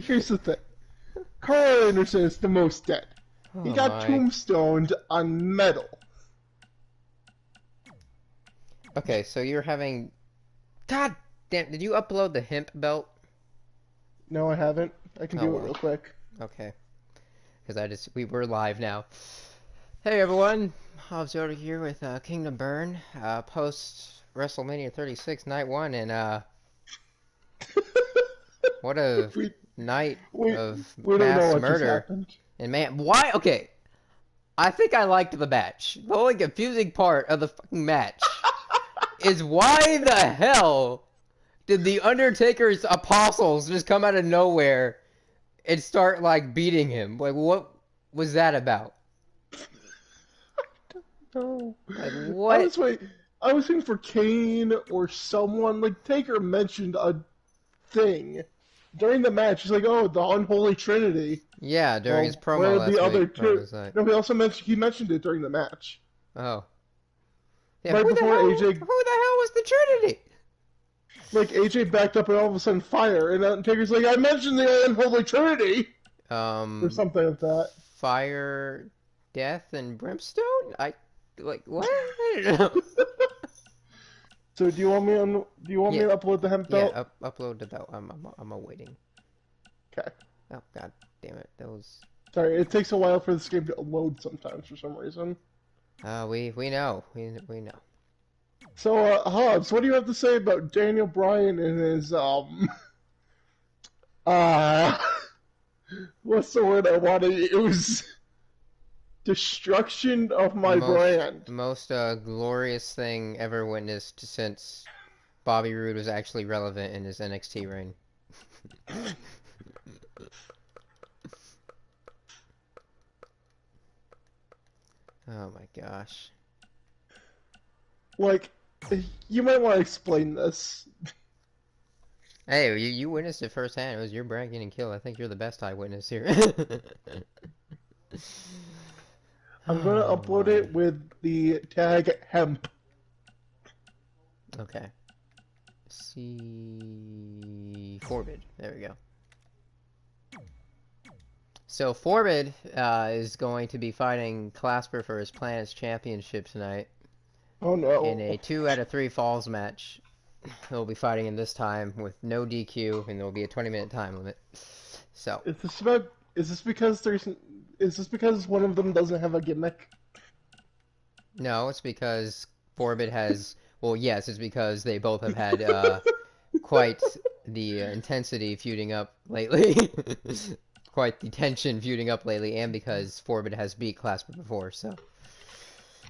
here's the thing. Carl Anderson is the most dead. He got tombstoned on metal. Okay, so you're having... God damn, did you upload the hemp belt? No, I haven't. I can do it well. real quick. Okay. Because we were live now. Hey everyone, hobbesyoda here with Kingdomburn, post WrestlMania 36 night 1, and what a night of we don't know mass what just murder. happened. And man, why? Okay, I think I liked the match. The only confusing part of the fucking match is why the hell did the Undertaker's apostles just come out of nowhere and start like beating him? Like, what was that about? No. Like, what? I was waiting for Kane or someone. Like, Taker mentioned a thing during the match. He's like, oh, the unholy trinity. Yeah, during his promo where last the other week. two? No, he mentioned it during the match. Oh. Yeah, right before AJ... Who the hell was the Trinity? Like, AJ backed up and all of a sudden fire, and Taker's like, I mentioned the unholy trinity! Or something like that. Fire, death, and brimstone? Like, what? I don't know. So, do you want me to upload the hemp belt? Yeah, upload the belt. I'm awaiting. Okay. Oh, god damn it. That was... Sorry, it takes a while for this game to load sometimes for some reason. We know. We know. So, Hobbs, what do you have to say about Daniel Bryan and his, what's the word I want to use? Destruction of my brand. The most glorious thing ever witnessed since Bobby Roode was actually relevant in his NXT reign. Oh my gosh. Like, you might want to explain this. Hey, you witnessed it firsthand. It was your brand getting killed. I think you're the best eyewitness here. I'm going to upload it with the tag hemp. Okay. See... Forbid. There we go. So Forbid is going to be fighting Clasper for his Planet's Championship tonight. Oh no. In a 2 out of 3 falls match. He'll be fighting him this time with no DQ, and there will be a 20-minute time limit. So... Is this because one of them doesn't have a gimmick? No, it's because Forbid has... Well, yes, it's because they both have had quite the intensity feuding up lately. Quite the tension feuding up lately, and because Forbid has beat Clasper before, so...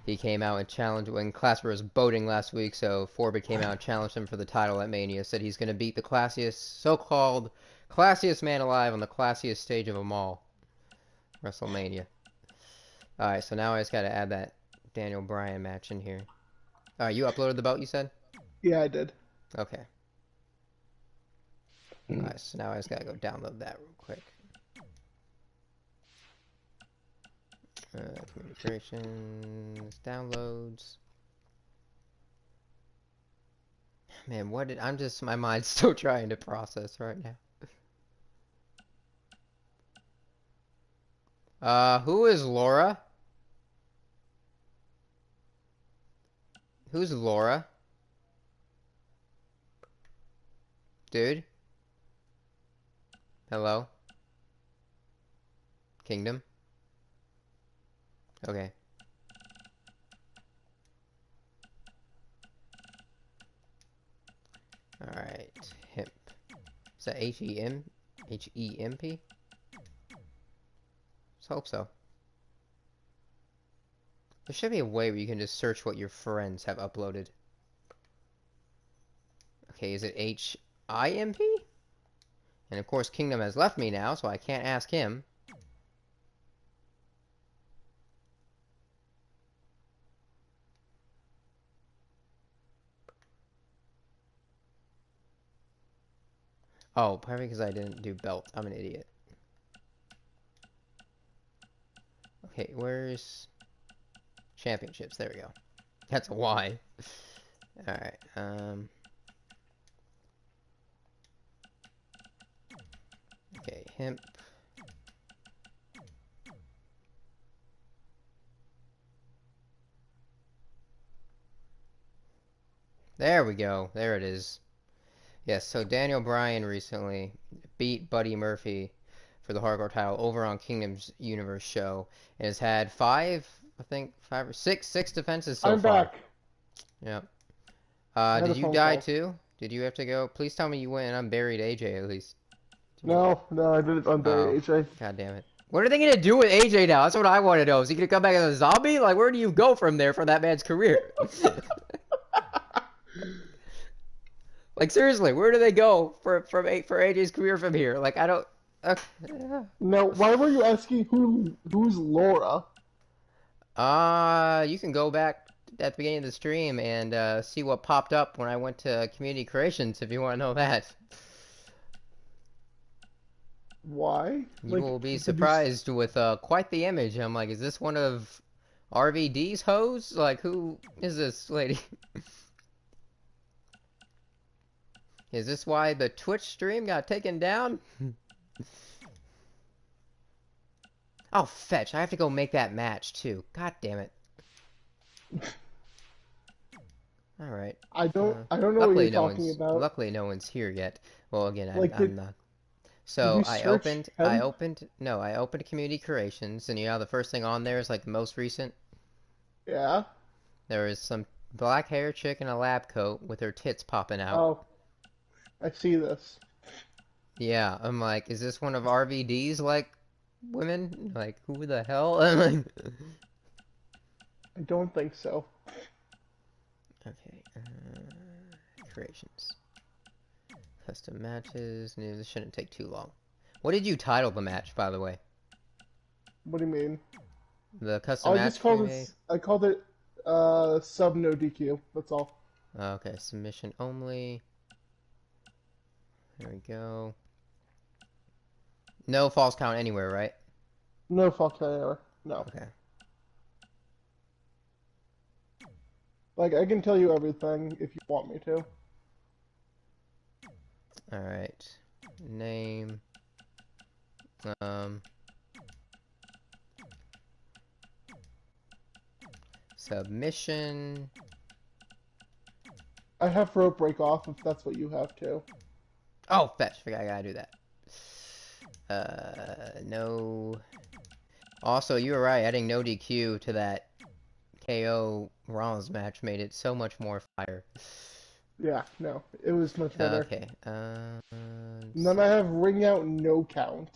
He came out and challenged when Clasper was boating last week, so Forbid came out and challenged him for the title at Mania. Said he's going to beat the classiest, so-called classiest man alive on the classiest stage of them all. WrestleMania. Alright, so now I just got to add that Daniel Bryan match in here. Alright, you uploaded the belt, you said? Yeah, I did. Okay. Alright, so now I just got to go download that real quick. Communications, downloads. Man, my mind's still trying to process right now. Who is Laura? Who's Laura? Dude? Hello? Kingdom? Okay. Alright. Hemp. Is that H-E-M? H-E-M-P? Let's hope so. There should be a way where you can just search what your friends have uploaded. Okay, is it H-I-M-P? And of course Kingdom has left me now, so I can't ask him. Oh, probably because I didn't do belt. I'm an idiot. Okay, where's... Championships, there we go. That's a Y. Alright, Okay, Pimp. There we go. There it is. Yes, so Daniel Bryan recently beat Buddy Murphy for the hardcore title over on Kingdom's Universe show and has had five or six defenses so I'm far. back. Yep. I had Did a you phone die call. too? Did you have to go? Please tell me you went and unburied AJ at least. No, I didn't unbury Oh, AJ. god damn it. What are they gonna do with AJ now? That's what I want to know. Is he gonna come back as a zombie? Like, where do you go from there for that man's career? Like, seriously, where do they go for AJ's career from here? Like, I don't. Okay. Now, why were you asking who's Laura? You can go back at the beginning of the stream and see what popped up when I went to Community Creations if you want to know that. Why? You will be surprised with quite the image. I'm like, is this one of RVD's hoes? Like, who is this lady? Is this why the Twitch stream got taken down? Oh, fetch. I have to go make that match, too. God damn it. Alright. I don't know what Luckily, you're talking about. Luckily, no one's here yet. Well, again, Like, I'm not. did So, you I search opened Community Creations, and you know how the first thing on there is, like, the most recent? Yeah. There is some black hair chick in a lab coat with her tits popping out. Oh, I see this. Yeah, I'm like, is this one of RVD's, like, women? Like, who the hell? I'm like... I don't think so. Okay, creations. Custom matches. No, this shouldn't take too long. What did you title the match, by the way? What do you mean? The custom match you made? I called it sub no DQ. That's all. Okay, submission only. There we go. No false count anywhere, right? No fuck error. No. Okay. Like, I can tell you everything if you want me to. Alright. Name. Submission. I have rope break off if that's what you have too. Oh, fetch. Forgot I gotta do that. No. Also, you were right. Adding no DQ to that KO Rollins match made it so much more fire. Yeah, no, it was much better. Okay. And then I have ring out no count,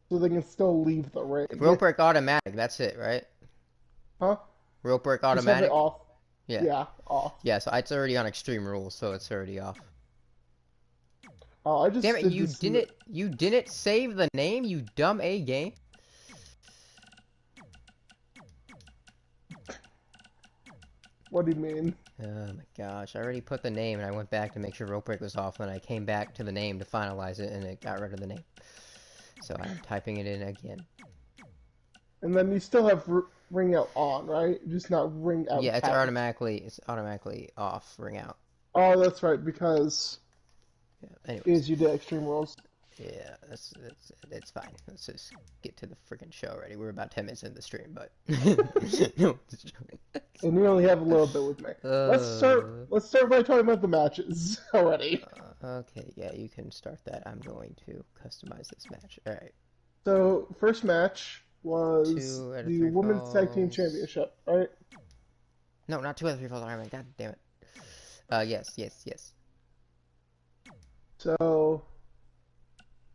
so they can still leave the ring. Rope break automatic. That's it, right? Huh? Rope break Just have automatic. it off. Yeah. Yeah, off. Yeah. So it's already on Extreme Rules, so it's already off. Oh, I just Damn it! did You this didn't. You didn't save the name. You dumb A game. What do you mean? Oh my gosh! I already put the name, and I went back to make sure rope break was off. And I came back to the name to finalize it, and it got rid of the name. So I'm typing it in again. And then you still have ring out on, right? Just not ring out. Yeah, it's count. automatically off. Ring out. Oh, that's right, because Yeah. Anyways. is you did Extreme Rules. Yeah, that's fine. Let's just get to the freaking show already. We're about 10 minutes into the stream, but no. And we only have a little bit with me. Let's start by talking about the matches already. Okay, yeah, you can start that. I'm going to customize this match. All right. So first match was the Women's Tag Team Championship, right? No, not 2 out of 3 falls. All right, god damn it. Yes. So,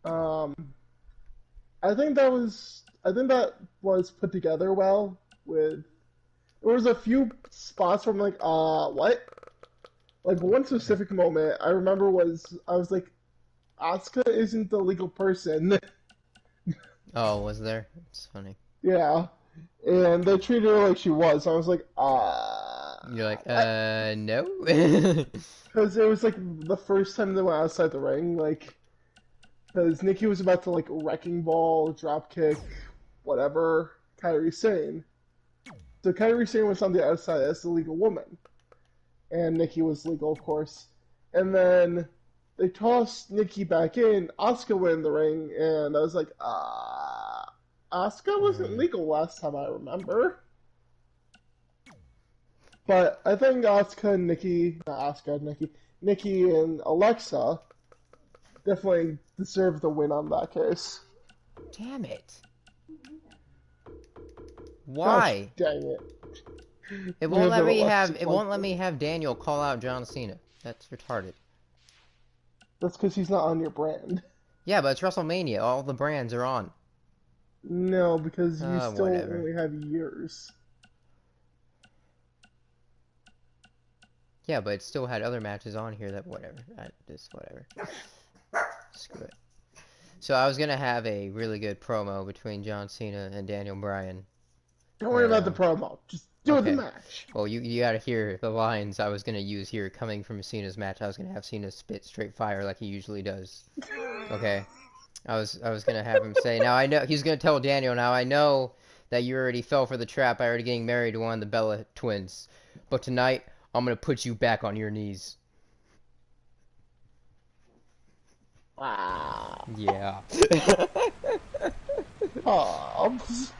I think that was put together well. There was a few spots where I'm like, what? Like one specific moment I remember I was like, Asuka isn't the legal person. Oh, was there? It's funny. Yeah, and they treated her like she was. I was like, You're like, what? No. Because it was like the first time they went outside the ring, like, because Nikki was about to like wrecking ball, drop kick, whatever, Kairi Sane. So Kairi Sane was on the outside as the legal woman, and Nikki was legal, of course. And then they tossed Nikki back in. Asuka went in the ring, and I was like, Asuka wasn't legal last time I remember. But I think Asuka and Nikki and Alexa definitely deserve the win on that case. Damn it. Why? Gosh, dang it. It won't let me have Daniel call out John Cena. That's retarded. That's because he's not on your brand. Yeah, but it's WrestleMania. All the brands are on. No, because you still whatever. only have yours. Yeah, but it still had other matches on here that whatever. Just whatever. Screw it. So I was gonna have a really good promo between John Cena and Daniel Bryan. Don't worry about the promo. Just do the match. Well, you gotta hear the lines I was gonna use here coming from Cena's match. I was gonna have Cena spit straight fire like he usually does. Okay. I was gonna have him say, now I know he's gonna tell Daniel, now I know that you already fell for the trap by already getting married to one of the Bella twins, but tonight I'm gonna put you back on your knees. Wow. Yeah. Hobbs.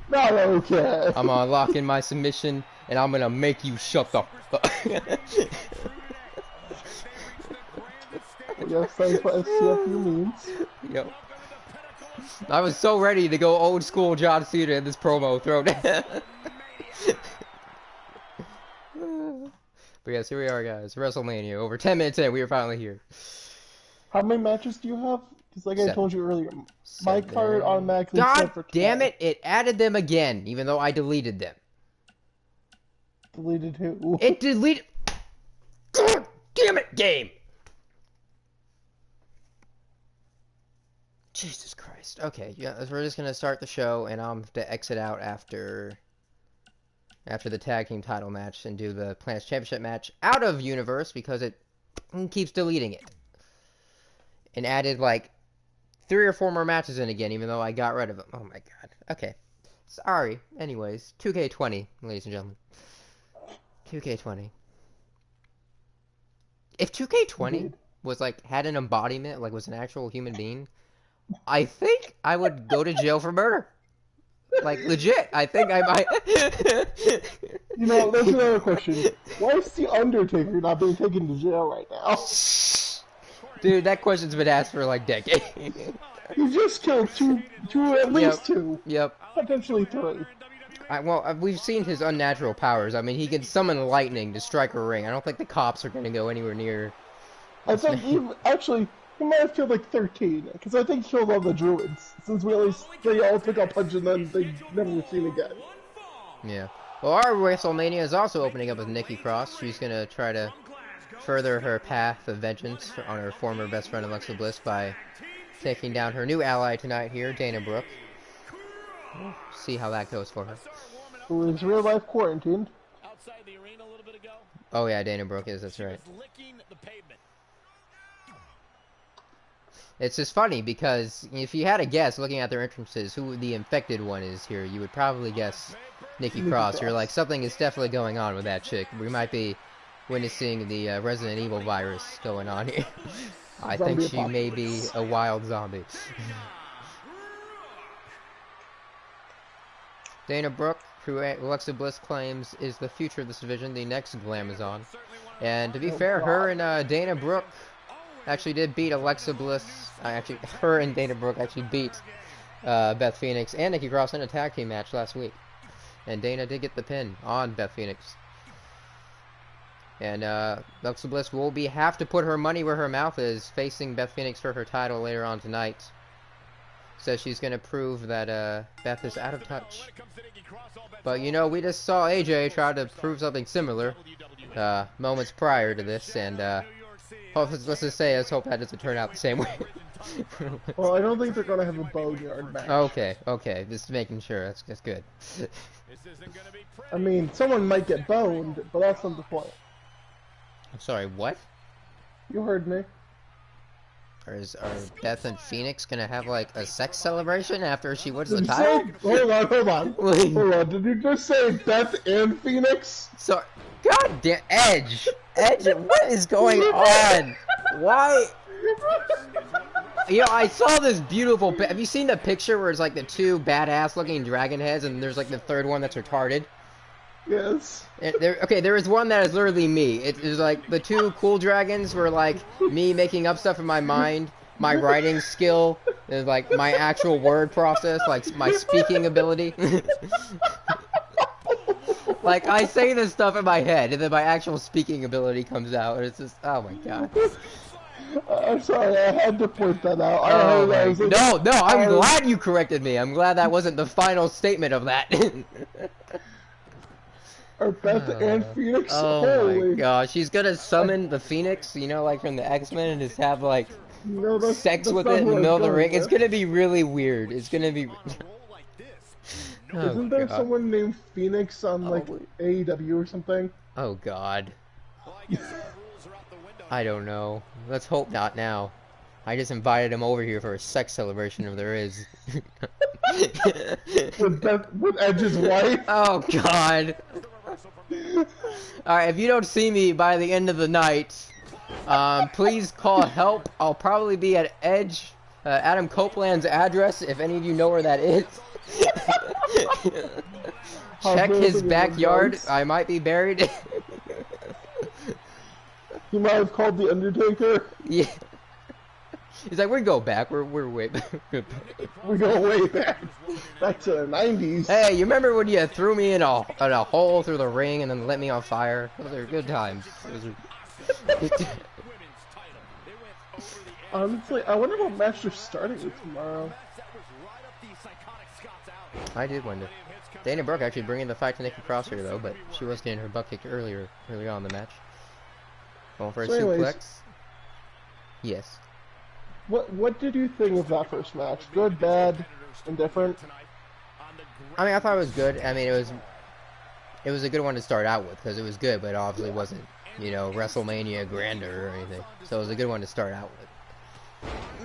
Not okay. I'm gonna lock in my submission and I'm gonna make you shut the fuck. Yes, that's what SCFU means. Yep. I was so ready to go old school John Cena in this promo thrown. But yes, here we are, guys. WrestleMania. Over 10 minutes in, we are finally here. How many matches do you have? Because like I told you earlier, my Seven. card automatically set God for 12. damn it, it added them again, even though I deleted them. Deleted who? It deleted... God damn it, game! Jesus Christ. Okay, yeah, we're just gonna start the show, and I'm to exit out after the tag team title match and do the Planets Championship match out of universe because it keeps deleting it. And added like 3 or 4 more matches in again, even though I got rid of them. Oh my god. Okay. Sorry. Anyways, 2K20, ladies and gentlemen. 2K20. If 2K20 was like had an embodiment, like was an actual human being, I think I would go to jail for murder. Like legit. I think I might. You know, that's another question. Why is the Undertaker not being taken to jail right now? Dude, that question's been asked for like decades. You just killed two, at least 2. Yep. Potentially 3. We've seen his unnatural powers. I mean, he can summon lightning to strike a ring. I don't think the cops are going to go anywhere near. I think he might have killed like 13, because I think he killed all the druids, since they all took a punch and then they never were seen again. Yeah. Well, our WrestleMania is also opening up with Nikki Cross. She's going to try to further her path of vengeance on her former best friend Alexa Bliss by taking down her new ally tonight here, Dana Brooke. We'll see how that goes for her. Who is real life quarantined. Oh yeah, Dana Brooke is, that's right. It's just funny because if you had a guess looking at their entrances who the infected one is here, you would probably guess Nikki Cross. You're like, something is definitely going on with that chick. We might be witnessing the Resident Evil virus going on here. I think she may be a wild zombie. Dana Brooke, who Alexa Bliss claims is the future of this division, the next Glamazon. And to be fair, her and Dana Brooke actually did beat Alexa Bliss. Her and Dana Brooke actually beat Beth Phoenix and Nikki Cross in a tag team match last week. And Dana did get the pin on Beth Phoenix. And Alexa Bliss will have to put her money where her mouth is, facing Beth Phoenix for her title later on tonight. Says she's going to prove that Beth is out of touch. But, you know, we just saw AJ try to prove something similar moments prior to this, and let's just say, let's hope that doesn't turn out the same way. Well, I don't think they're going to have a boneyard match. Okay, just making sure. That's good. I mean, someone might get boned, but that's not the point. I'm sorry, what? You heard me. Are Beth and Phoenix gonna have like a sex celebration after she wins the title? Hold on. Hold on. Did you just say Beth and Phoenix? Sorry, God damn, Edge! Edge, what is going on? Why? You know, I saw this beautiful. Have you seen the picture where it's like the two badass-looking dragon heads, and there's like the third one that's retarded? Yes. Okay, there is one that is literally me. It is like the two cool dragons were like me making up stuff in my mind, my writing skill, and like my actual word process, like my speaking ability. Like I say this stuff in my head, and then my actual speaking ability comes out, and it's just, oh my god. I'm sorry, I had to point that out. No, I'm glad you corrected me. I'm glad that wasn't the final statement of that. Are Beth and Phoenix? Oh Holy. my gosh, she's gonna summon the Phoenix, you know, like from the X-Men, and just have like sex with it in the middle of the ring. It's gonna be really weird. It's gonna be. Isn't there someone named Phoenix on like AEW or something? Oh god. I don't know. Let's hope not now. I just invited him over here for a sex celebration if there is. with Edge's wife? Oh god. Alright, if you don't see me by the end of the night, please call help. I'll probably be at Edge, Adam Copeland's address, if any of you know where that is. Check his backyard. I might be buried. You might have called the Undertaker. Yeah. He's like, we go back. We're way back. We go way back. Back to the 90s. Hey, you remember when you threw me in a hole through the ring and then lit me on fire? Those are good times. Honestly, I wonder what match they're starting with tomorrow. I did wonder. Dana Brooke actually bringing the fight to Nikki Cross here though, but she was getting her butt kicked early on in the match. Going for a suplex. Yes. What did you think of that first match? Good, bad, indifferent? I mean, I thought it was good. I mean, it was a good one to start out with because it was good, but it obviously wasn't, you know, WrestleMania grandeur or anything. So it was a good one to start out with.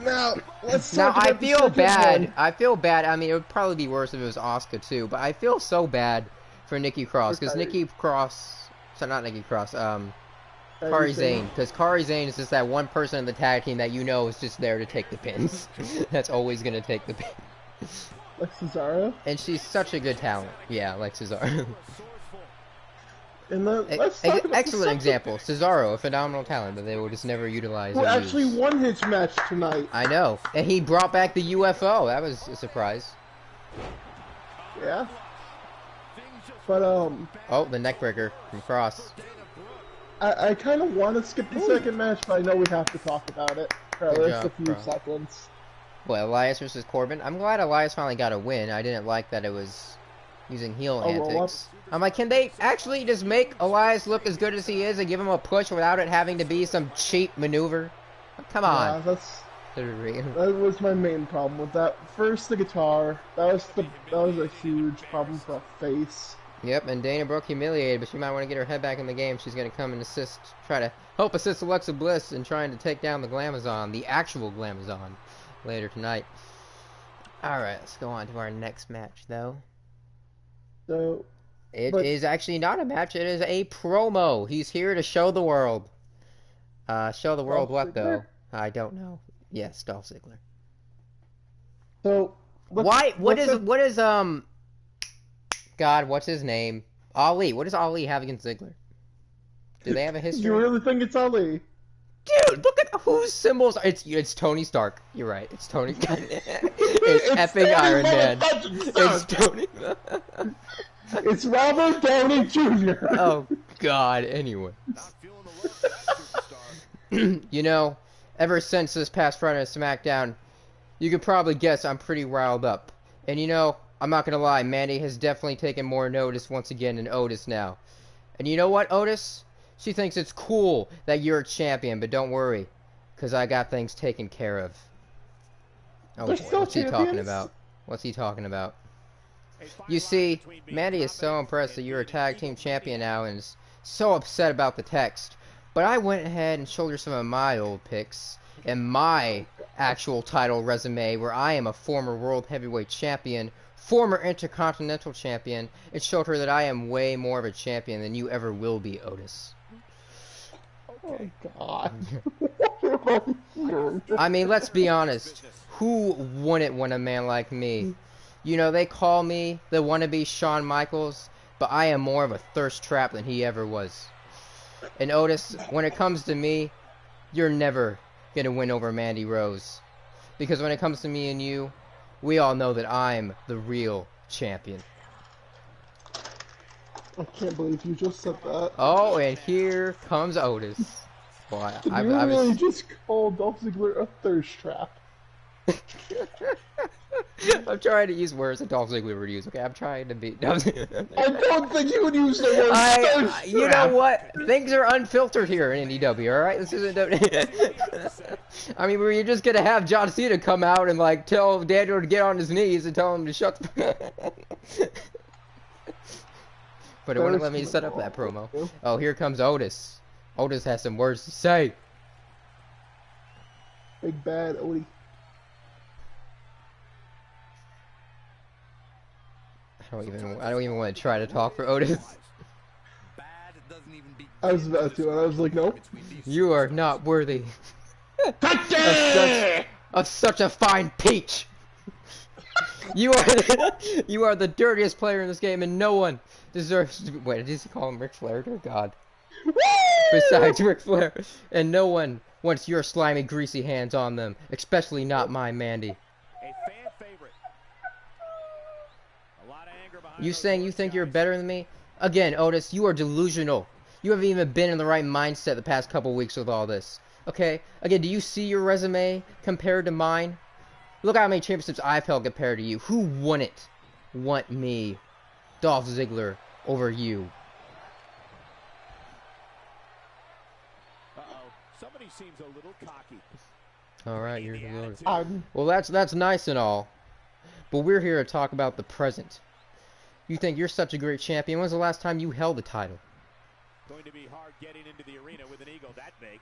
Now, let's talk about I feel bad. one. I feel bad. I mean, it would probably be worse if it was Asuka too, but I feel so bad for Nikki Cross because Nikki Cross, so not Nikki Cross, Kairi Sane, because Kairi Sane is just that one person in the tag team that you know is just there to take the pins. That's always going to take the pins. Like Cesaro? And she's such a good talent. Yeah, like Cesaro. And then, let's talk about excellent example. Cesaro, a phenomenal talent that they will just never utilize. Who actually won his match tonight. I know. And he brought back the UFO. That was a surprise. Yeah. But, oh, the neckbreaker from Cross. I kind of want to skip the second match, but I know we have to talk about it for at least a few seconds. What, Elias versus Corbin? I'm glad Elias finally got a win. I didn't like that it was using heel antics. I'm like, can they actually just make Elias look as good as he is and give him a push without it having to be some cheap maneuver? Come on. Yeah, that was my main problem with that. First, the guitar. That was a huge problem for a face. Yep, and Dana Brooke humiliated, but she might want to get her head back in the game. She's going to come and assist, try to help assist Alexa Bliss in trying to take down the Glamazon, the actual Glamazon, later tonight. Alright, let's go on to our next match, though. So, it is actually not a match, it is a promo. He's here to show the world. Show the world what, though? I don't know. Yes, Dolph Ziggler. So, what is God, what's his name? Ali. What does Ali have against Ziggler? Do they have a history? You really think it's Ali? Dude, look at whose symbols. It's Tony Stark. You're right. It's Tony. It's effing Iron Man. It's Tony. It's Robert Downey Jr. Oh God. Anyway. You know, ever since this past Friday on SmackDown, you could probably guess I'm pretty riled up. And you know, I'm not gonna lie, Mandy has definitely taken more notice once again than Otis now. And you know what, Otis? She thinks it's cool that you're a champion, but don't worry, because I got things taken care of. Oh boy, what's he talking about? What's he talking about? You see, Mandy is so impressed that you're a tag team champion now and is so upset about the text. But I went ahead and showed her some of my old pics and my actual title resume where I am a former World Heavyweight Champion former Intercontinental Champion. It showed her that I am way more of a champion than you ever will be, Otis. Oh God. What am I hearing? I mean, let's be honest. Who wouldn't want a man like me? You know, they call me the wannabe Shawn Michaels, but I am more of a thirst trap than he ever was. And Otis, when it comes to me, you're never going to win over Mandy Rose. Because when it comes to me and you, we all know that I'm the real champion. I can't believe you just said that. Oh, and here comes Otis. Boy, Did you really just call Dolph Ziggler a thirst trap? I'm trying to use words that Dolph Ziggler would use. Okay, I'm trying to be. I don't think you would use the word thirst trap. You know what? Things are unfiltered here in NEW. All right, this isn't. I mean, were you just gonna have John Cena come out and like tell Daniel to get on his knees and tell him to shut the... But it wouldn't let me set up that promo. Oh, here comes Otis. Otis has some words to say. Big bad Odie. I don't even want to try to talk for Otis. I was about to, and I was like, nope. You are not worthy of such a fine peach. You are the dirtiest player in this game, and no one deserves to be... Wait, did he call him Ric Flair? Dear God. Besides Ric Flair. And no one wants your slimy, greasy hands on them. Especially not my Mandy. You saying you think you're better than me? Again, Otis, you are delusional. You haven't even been in the right mindset the past couple weeks with all this. Okay? Again, do you see your resume compared to mine? Look how many championships I've held compared to you. Who wouldn't want me, Dolph Ziggler, over you? Somebody seems a little cocky. Alright, you're the well, that's nice and all. But we're here to talk about the present. You think you're such a great champion. When's the last time you held the title? Going to be hard getting into the arena with an ego that big.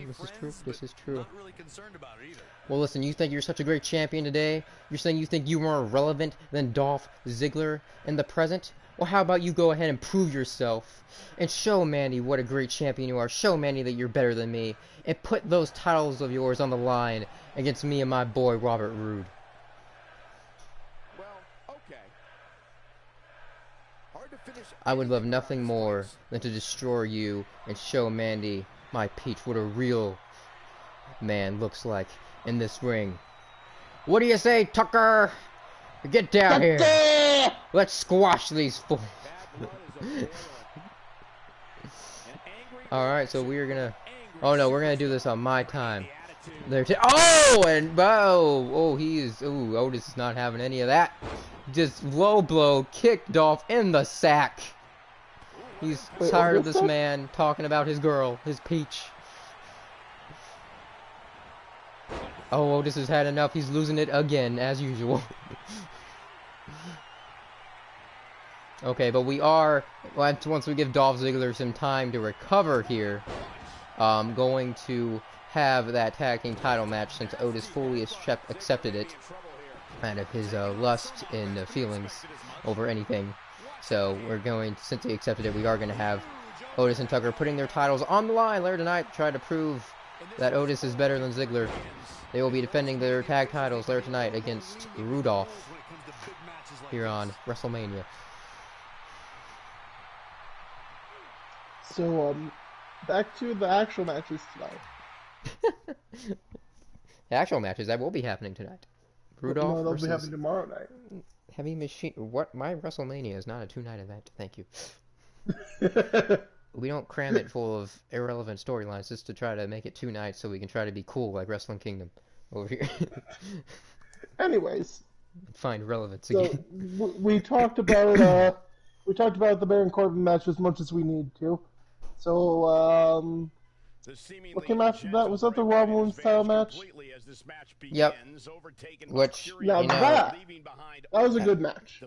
This is true. This is true. Not really concerned about it either. Well, listen, you think you're such a great champion today? You're saying you think you're more relevant than Dolph Ziggler in the present? Well, how about you go ahead and prove yourself and show Mandy what a great champion you are. Show Mandy that you're better than me. And put those titles of yours on the line against me and my boy, Robert Roode. I would love nothing more than to destroy you and show Mandy, my peach, what a real man looks like in this ring. What do you say, Tucker? Get down here. Let's squash these fools. Alright, so we're gonna... Oh no, we're gonna do this on my time. Otis is not having any of that. Just low blow, kick Dolph in the sack. He's tired of this man talking about his girl, his peach. Oh, Otis has had enough. He's losing it again, as usual. Okay, but we are, once we give Dolph Ziggler some time to recover here, going to have that tag team title match since Otis fully accepted it out of his lust and feelings over anything. So we're going, since he accepted it, we are going to have Otis and Tucker putting their titles on the line later tonight to try to prove that Otis is better than Ziggler. They will be defending their tag titles later tonight against Rudolph here on WrestleMania. So, back to the actual matches tonight. The actual matches that will be happening tonight. Rudolph no, they'll versus be happening tomorrow night. Heavy Machine. What? My WrestleMania is not a 2-night event. Thank you. We don't cram it full of irrelevant storylines just to try to make it 2 nights so we can try to be cool like Wrestling Kingdom over here. Anyways, find relevance so again. we talked about the Baron Corbin match as much as we need to. So what came after that? Was that the Raw Women's title match? Yep. Which, now that was a good match.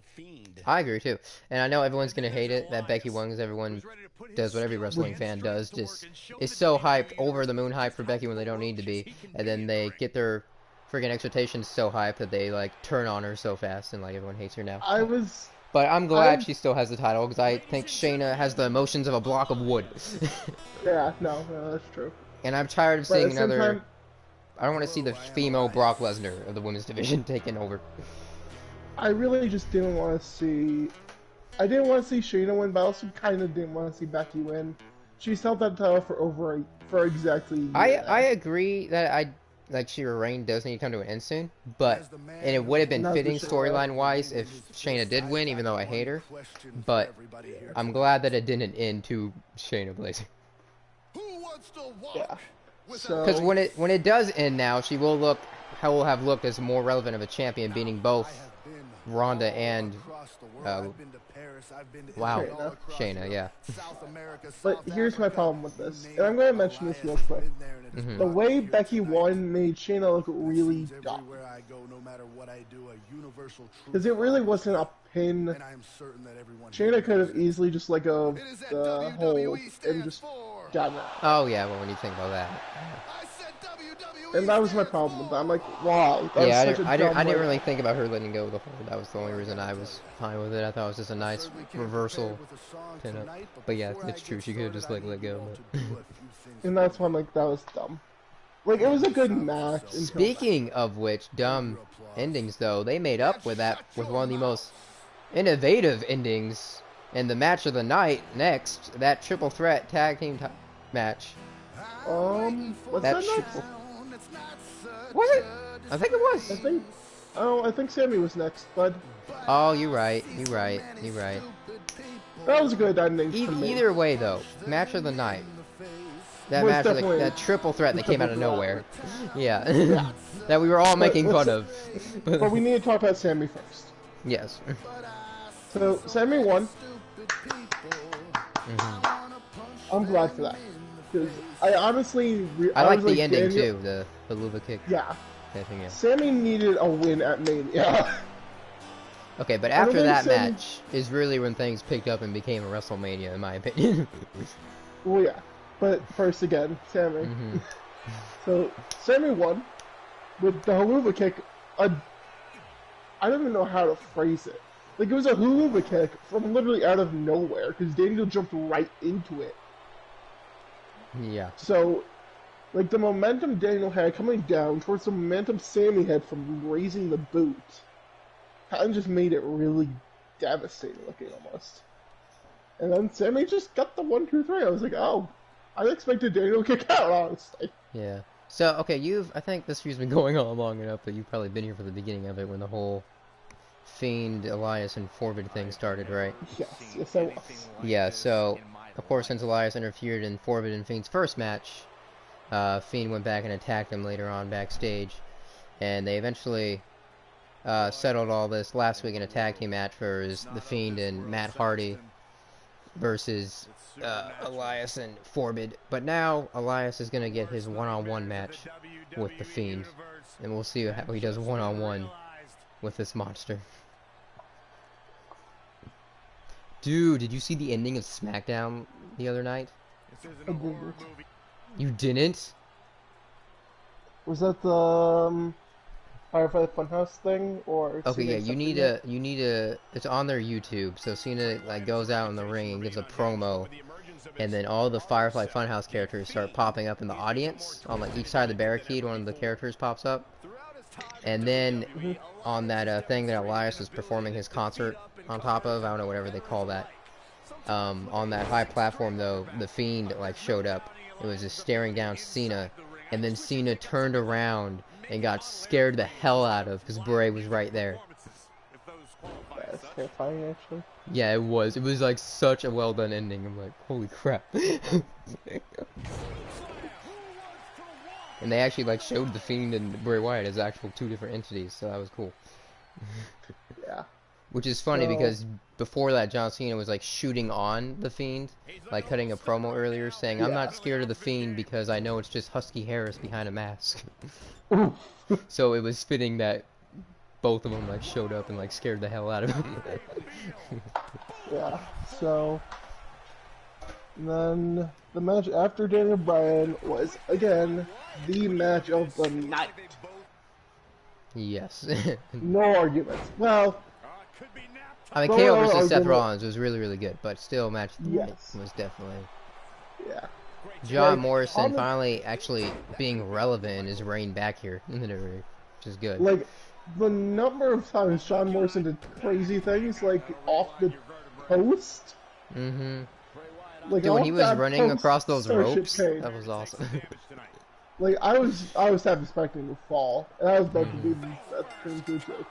I agree too. And I know everyone's gonna hate it that Becky won because everyone does what every wrestling fan does. Just is so hyped, over the moon hyped for Becky when they don't need to be, and then they get their friggin' expectations so hype that they like turn on her so fast and like everyone hates her now. But I'm glad she still has the title because I think Shayna has the emotions of a block of wood. Yeah, no, that's true. And I'm tired of But seeing at the same another. time, I don't want to see the female Brock Lesnar of the women's division taking over. I really just didn't want to see. I didn't want to see Shayna win, but I also kind of didn't want to see Becky win. She's held that title for exactly a year now. I agree that her reign does need to come to an end soon, and it would have been Not fitting for sure. storyline-wise if Shayna did win, even though I hate her. But I'm glad that it didn't end to Shayna Blazer. Yeah. So Because when it does end now, she will have looked as more relevant of a champion, beating both Ronda and Shayna, yeah. But here's my problem with this, and I'm going to mention this real quick. The way Becky won made Shayna look really dumb. Because it really wasn't a pin. Shayna could have easily just let go of the hold and just gotten it. Oh yeah, well when you think about that. And that was my problem with that. I'm like, wow. That Yeah, was such a I dumb didn't way. really think about her letting go of the hold. That was the only reason I was fine with it. I thought it was just a nice reversal pin-up. But yeah, it's true. She could have just like let go of it. And that's why I'm like, that was dumb. Like, it was a good match. Until Speaking of which, dumb endings though, they made up with that with one of the most innovative endings in the match of the night. Next, that triple threat tag team match. what's That that next? Was it? I think it was. I think Sammy was next, bud. Oh, you're right. That was a good ending for me. Either way, though, match of the night. That Was match, definitely that triple threat that came out of nowhere. Yeah. Yeah. That we were all making fun of. But we need to talk about Sammy first. Yes. So, Sammy won. I'm glad for that. Because I honestly... I like was the ending, Daniel- too. The Luva kick. Yeah. Thing, yeah. Sammy needed a win at Mania. Okay, but I don't after think that Sammy- match is really when things picked up and became a WrestleMania, in my opinion. Well, yeah. But first again, Sammy. So, Sammy won with the haluva kick. I don't even know how to phrase it. Like, it was a haluva kick from literally out of nowhere, because Daniel jumped right into it. Yeah. So, like, the momentum Daniel had coming down towards the momentum Sammy had from raising the boot kind of just made it really devastating looking almost. And then Sammy just got the 1, 2, 3. I was like, oh, I expected Daniel to kick out, honestly. Yeah. So, okay, I think this feud's been going on long enough, but you've probably been here for the beginning of it when the whole Fiend, Elias, and Forbid thing started, right? Yes, I was. Yeah, so, of course, since Elias interfered in Forbid and Fiend's first match, Fiend went back and attacked him later on backstage, and they eventually settled all this last week in a tag team match for the Fiend and Matt Hardy versus Elias and Forbid. But now Elias is going to get his one-on-one match with the Fiend, and we'll see how he does one-on-one with this monster. Dude, did you see the ending of SmackDown the other night? You didn't? Was that the Firefly Funhouse thing, or? Okay, yeah, you need to. It's on their YouTube. So Cena like goes out in the ring and gives a promo, and then all the Firefly Funhouse characters start popping up in the audience on like each side of the barricade. One of the characters pops up, and then on that thing that Elias was performing his concert on top of, I don't know whatever they call that. On that high platform though, the Fiend like showed up. It was just staring down Cena, and then Cena turned around and got scared the hell out of because Bray was right there. That's terrifying, actually. Yeah, it was. It was like such a well done ending. I'm like, holy crap. And they actually like showed the Fiend and Bray Wyatt as actual two different entities, so that was cool. Yeah. Which is funny because before that, John Cena was like shooting on the Fiend, like cutting a promo earlier saying, I'm not scared of the Fiend because I know it's just Husky Harris behind a mask. So it was fitting that both of them like showed up and like scared the hell out of him. Yeah, so then the match after Daniel Bryan was again the match of the night. Yes. No arguments. Well, Could be napped. I mean, No, KO no, versus Seth argument. Rollins was really, really good, but still, match of the night Yes. was definitely. yeah. John Like, Morrison on the- finally actually being relevant in his reign back here in the WWE, which is good. Like, the number of times John Morrison did crazy things, like, off the post. Mm-hmm. Like, Dude, when off he was that running post across those Starship ropes, Cage. that was awesome. Like, I was half expecting him to fall, and I was about to do that thing to a joke.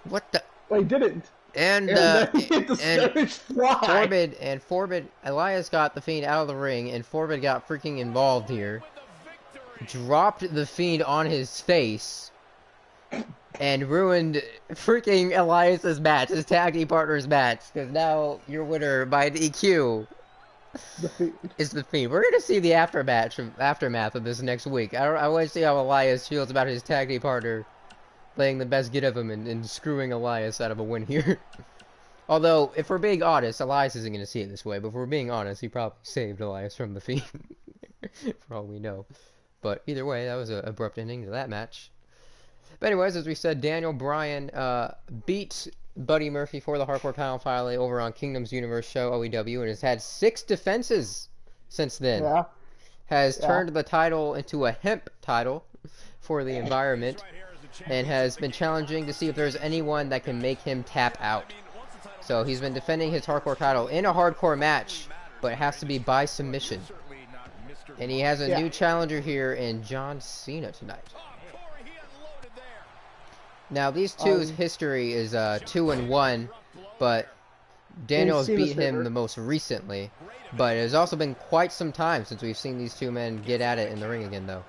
What the? But he didn't. And then he hit the and Spanish fly. Forbid, Elias got the Fiend out of the ring, and Forbid got freaking involved here. Dropped the Fiend on his face, and ruined freaking Elias's match, his tag team partner's match, because now your winner by DQ The Fiend. is the Fiend. We're gonna see the aftermath of this next week. I want to see how Elias feels about his tag team partner playing the best get of him and screwing Elias out of a win here. Although, if we're being honest, Elias isn't going to see it this way, but if we're being honest, he probably saved Elias from the Fiend, for all we know. But either way, that was an abrupt ending to that match. But anyways, as we said, Daniel Bryan beat Buddy Murphy for the Hardcore Title finally over on Kingdom's Universe show, OEW, and has had 6 defenses since then. Yeah. Has turned the title into a hemp title for the environment, and has been challenging to see if there's anyone that can make him tap out. So he's been defending his hardcore title in a hardcore match, but it has to be by submission. And he has a new challenger here in John Cena tonight. Now these two's history is 2-1, but Daniel has beat him the most recently. But it has also been quite some time since we've seen these two men get at it in the ring again, though.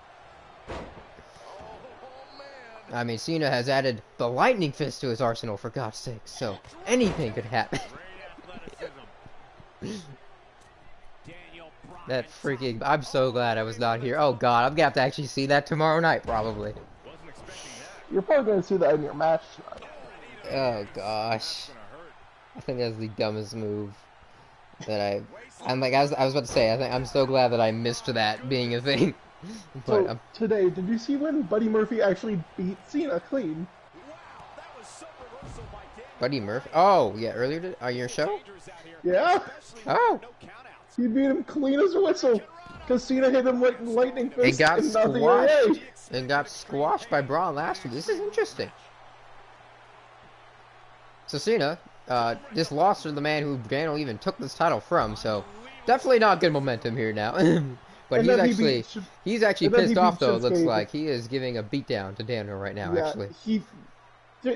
I mean, Cena has added the lightning fist to his arsenal, for God's sake, so anything could happen. That freaking... I'm so glad I was not here. Oh, God, I'm gonna have to actually see that tomorrow night, probably. You're probably going to see that in your match tonight. Oh, gosh. I think that's the dumbest move that I'm like, I was about to say, I'm so glad that I missed that being a thing. But, So, today, did you see when Buddy Murphy actually beat Cena clean? Buddy Murphy? Oh, yeah, earlier on your show? Yeah? Oh! He beat him clean as a whistle. Because Cena hit him like lightning fist It got and nothing squashed. away. It got squashed by Braun last week. This is interesting. So Cena just lost to the man who Daniel even took this title from, so definitely not good momentum here now. But he's actually pissed off though. It looks like he is giving a beatdown to Daniel right now. Yeah, actually,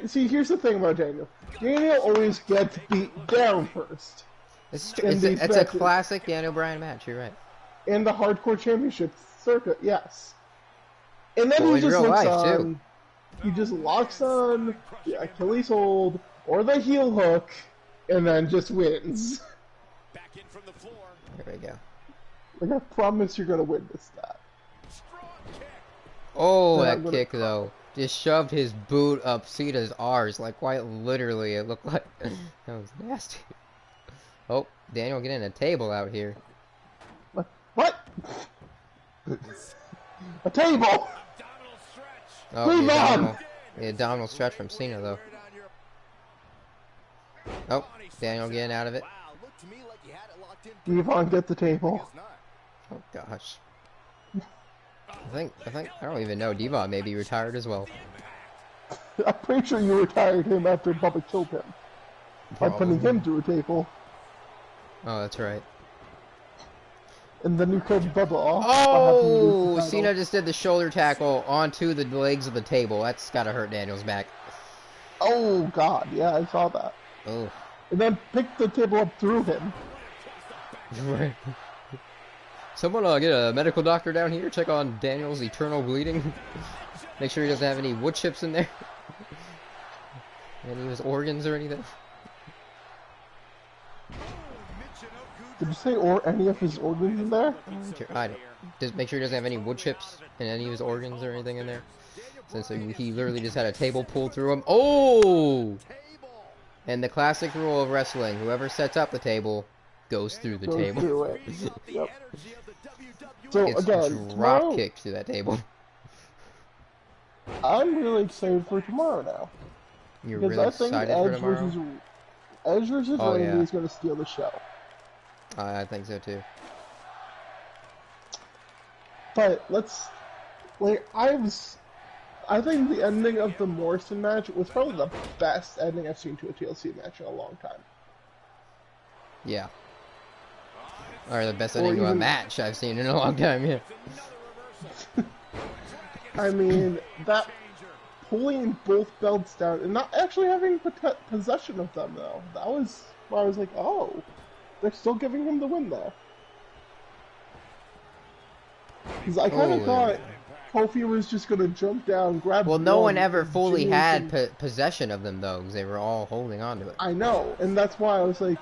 see, here's the thing about Daniel. Daniel always gets beat down first. It's a classic Daniel Bryan match. You're right. In the Hardcore Championship circuit, yes. And then Well, he in just real looks life, on. too. He just locks on the Achilles hold or the heel hook, and then just wins. Back in from the floor. There we go. Like, I promise you're gonna witness that. Strong kick. Oh, Yeah, that I'm gonna kick though. Just shoved his boot up Cena's arse, like quite literally. It looked like that was nasty. Oh, Daniel getting a table out here. What? A table! Abdominal stretch. Oh, Move on! the abdominal stretch from Cena though. Oh, Daniel getting out of it. Wow, looked to me like you had it locked in. Devon, get the table. Oh gosh. I don't even know. Devon may be retired as well. I'm pretty sure you retired him after Bubba killed him. By putting Probably. him through a table. Oh, that's right. And then you cut Bubba off. Oh, Cena just did the shoulder tackle onto the legs of the table. That's gotta hurt Daniel's back. Oh, God. Yeah, I saw that. Oh. And then picked the table up through him. Right. Someone get a medical doctor down here, check on Daniel's eternal bleeding. Make sure he doesn't have any wood chips in there. Any of his organs or anything. Did you say any of his organs in there? I don't. Just make sure he doesn't have any wood chips and any of his organs or anything in there. Since he literally just had a table pulled through him. Oh! And the classic rule of wrestling, whoever sets up the table goes through the table. Through it. Yep. So It's again, drop kicked through that table. I'm really excited for tomorrow now. You're Because really I think excited for tomorrow? Edge versus Oh, Randy yeah. is going to steal the show. I think so too. But I think the ending of the Morrison match was probably the best ending I've seen to a TLC match in a long time. Yeah. Or the best Or ending to a even- match I've seen in a long time, yeah. I mean, that pulling both belts down and not actually having possession of them, though. That was where I was like, oh, they're still giving him the win there. Because I kind of thought Kofi was just going to jump down, grab Well, no one one, ever and fully Jimmy had was possession of them, though, because they were all holding on to it. I know, and that's why I was like,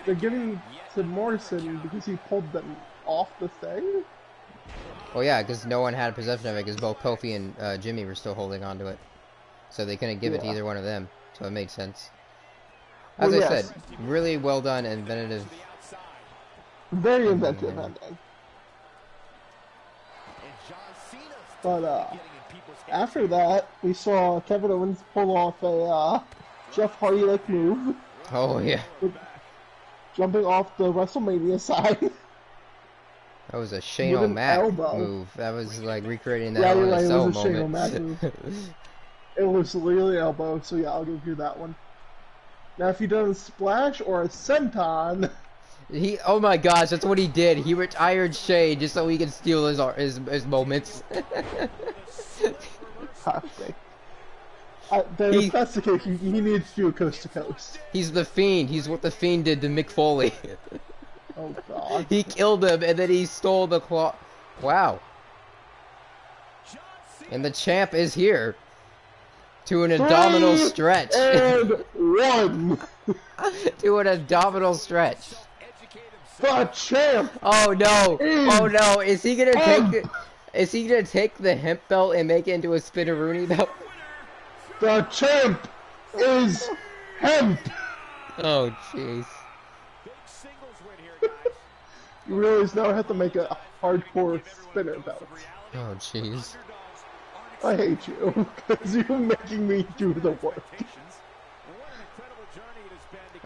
they're giving to Morrison because he pulled them off the thing? Well, yeah, because no one had possession of it, because both Kofi and Jimmy were still holding on to it. So they couldn't give it to either one of them, so it made sense. As Well, I yes. said, really well done, inventive. Very inventive ending. But after that, we saw Kevin Owens pull off a Jeff Hardy-like move, Oh, yeah. jumping off the WrestleMania side. That was a Shane With an O'Mac elbow. move. That was like recreating that Yeah, on you're a right, it cell was a Shane moment. O'Mac move. It was literally elbow, so yeah, I'll give you that one. Now, if he does a splash or a senton, Oh my gosh, that's what he did. He retired Shane just so he could steal his moments. gosh dang. If that's the case, he needs to do coast to coast. He's the Fiend. He's what the Fiend did to Mick Foley. Oh god. He killed him and then he stole the claw. Wow. And the champ is here. To an abdominal stretch. And one. To an abdominal stretch. The champ. Oh no! Oh no! Is he gonna Hemp. take? Is he gonna take the hemp belt and make it into a spinneroonie belt? The champ is hemp. Oh jeez. You realize now I have to make a hardcore spinner belt. Oh jeez. I hate you because you're making me do the work.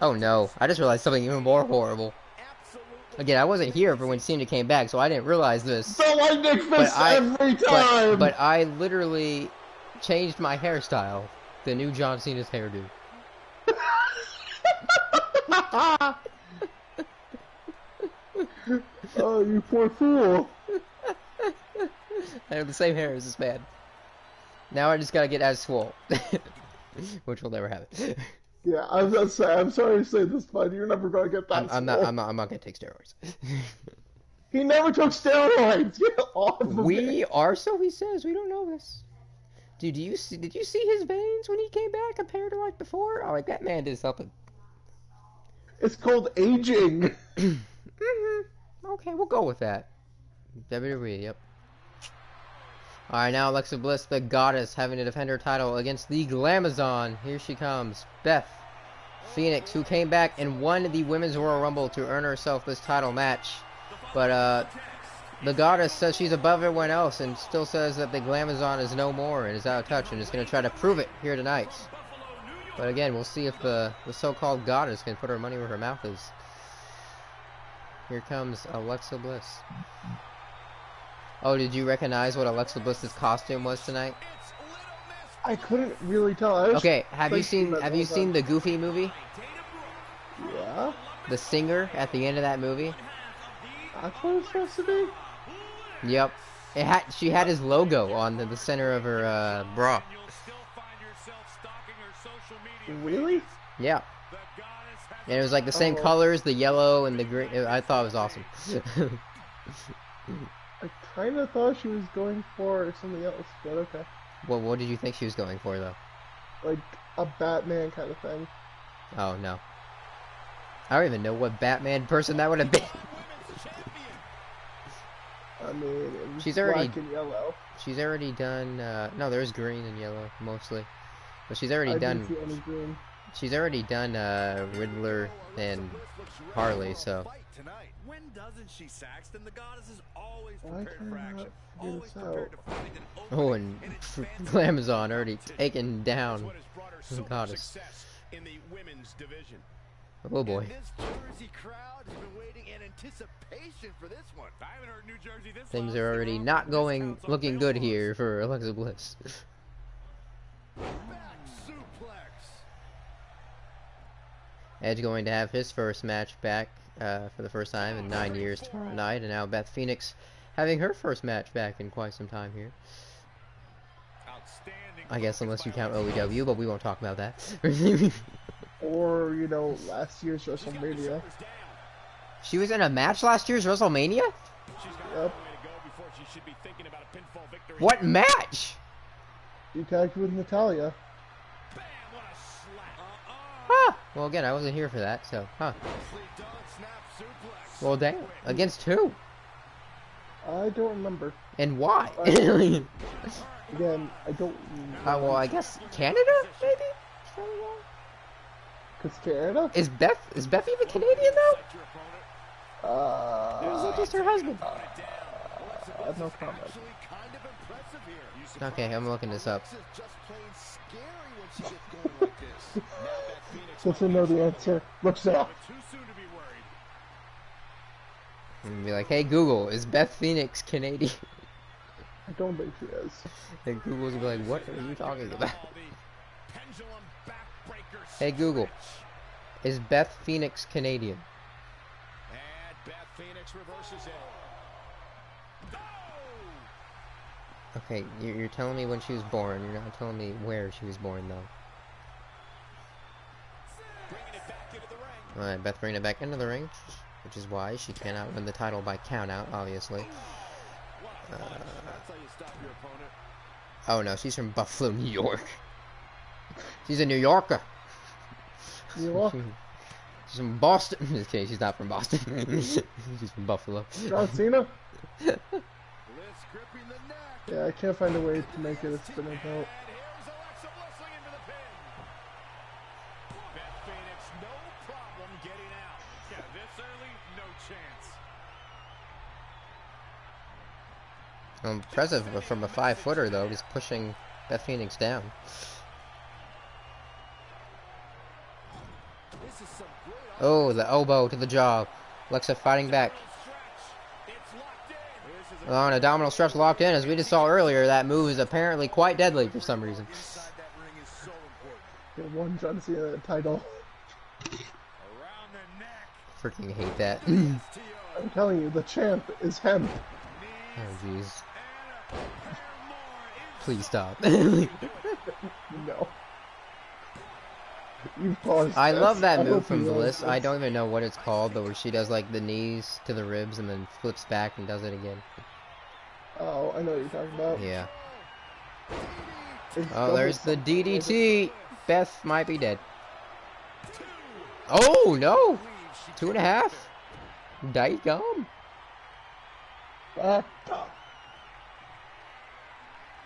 Oh no! I just realized something even more horrible. Again, I wasn't here for when Cena came back, so I didn't realize this. The lightning fist every But, time. but I literally changed my hairstyle. The new John Cena's hairdo. Oh, you poor fool. I have the same hair as this man. Now I just gotta get as swole. Which will never happen. Yeah, I'm sorry to say this, but you're never gonna get that. I'm not gonna take steroids. He never took steroids. Get off of We it. are, so he says. We don't know this. Dude, did you see his veins when he came back compared to like before? Oh, like that man did something. It's called aging. Okay, we'll go with that. WWE, yep. Alright, now Alexa Bliss, the goddess, having to defend her title against the Glamazon. Here she comes. Beth Phoenix, who came back and won the Women's Royal Rumble to earn herself this title match. But, the goddess says she's above everyone else and still says that the Glamazon is no more and is out of touch and is going to try to prove it here tonight. But again, we'll see if the so-called goddess can put her money where her mouth is. Here comes Alexa Bliss. Oh, did you recognize what Alexa Bliss's costume was tonight? I couldn't really tell. Okay, have you seen the Goofy movie? Yeah, The singer at the end of that movie? that's what it's supposed to be. Yep. She had his logo on the center of her bra. Really? Yeah. And it was like the same colors, the yellow and the green. I thought it was awesome. I kind of thought she was going for something else, but okay. Well, what did you think she was going for, though? Like a Batman kind of thing. Oh, no. I don't even know what Batman person that would have been. I mean, it was She's black already- and yellow. She's already done, no, there's green and yellow, mostly. But she's already I done, didn't see any green. She's already done Riddler and Harley, so. When doesn't she, Saxton? The goddess is always Why prepared can for I not action. figure Always this prepared out? to find an Oh, opening and in expansive Glamazon already taken That's down what has brought her so the much goddess. success in the women's division. Oh boy. And this Jersey crowd has been waiting in anticipation for this one. I haven't heard New Jersey this Things loud are since already they were not offering going, discounts on looking bail good bonds. here for Alexa Bliss. Back suplex. Edge going to have his first match back for the first time in 9 years tomorrow night, and now Beth Phoenix having her first match back in quite some time here. Outstanding I guess unless you count focus by OEW, but we won't talk about that. Or, you know, last year's WrestleMania. She was in a match last year's WrestleMania? She's got a Yep. long way to go before she should be thinking about a pinfall victory. What match? You tagged with Natalia. Bam, what a slap. Huh. Well, again, I wasn't here for that, so, huh. Well, damn. Against who? I don't remember. And why? Again, I don't. Well, I guess Canada, maybe? Cause Canada? Is Beth even Canadian, though? Or is Uh, it just her husband? no comment. Okay, I'm looking this up. Doesn't know the answer. Looks it up. Too soon to be worried. And be like, hey Google, is Beth Phoenix Canadian? I don't think she is. And Google's gonna be like, what are you talking about? The pendulum backbreaker Hey Google, switch. is Beth Phoenix Canadian? And Beth Phoenix reverses it. Oh! Okay, you're telling me when she was born. You're not telling me where she was born, though. Bringing it back into the ring. Alright, Beth bringing it back into the ring, which is why she cannot win the title by countout, obviously. That's how you stop your opponent. Oh no, she's from Buffalo, New York. She's a New Yorker. You are? She's from Boston. Just kidding, she's not from Boston. She's from Buffalo. John Cena? Bliss gripping the neck. Yeah, I can't find a way to make it a spinning And out. here's Alexa Bliss into the pin. Beth Phoenix, no problem getting out. Yeah, this early, no chance. Impressive from a 5-footer, though, just pushing Beth Phoenix down. This is some great Oh, the elbow to the jaw. Alexa fighting back. Stretch. It's locked in. This is On a domino stretch locked in, as we just saw earlier, that move is apparently quite deadly for some reason. inside that ring is so important. Get one John Cena title. around the neck. Freaking hate that. STO. I'm telling you, the champ is him. Oh, jeez. And a pair more. Please stop. No. You paused I this. love that I move hope from you Bliss. paused I this. don't even know what it's called, but where she does like the knees to the ribs and then flips back and does it again. Oh, I know what you're talking about. Yeah. It's Oh, double there's the something. DDT. Beth might be dead. Oh, no. 2.5. Daggum. Ah,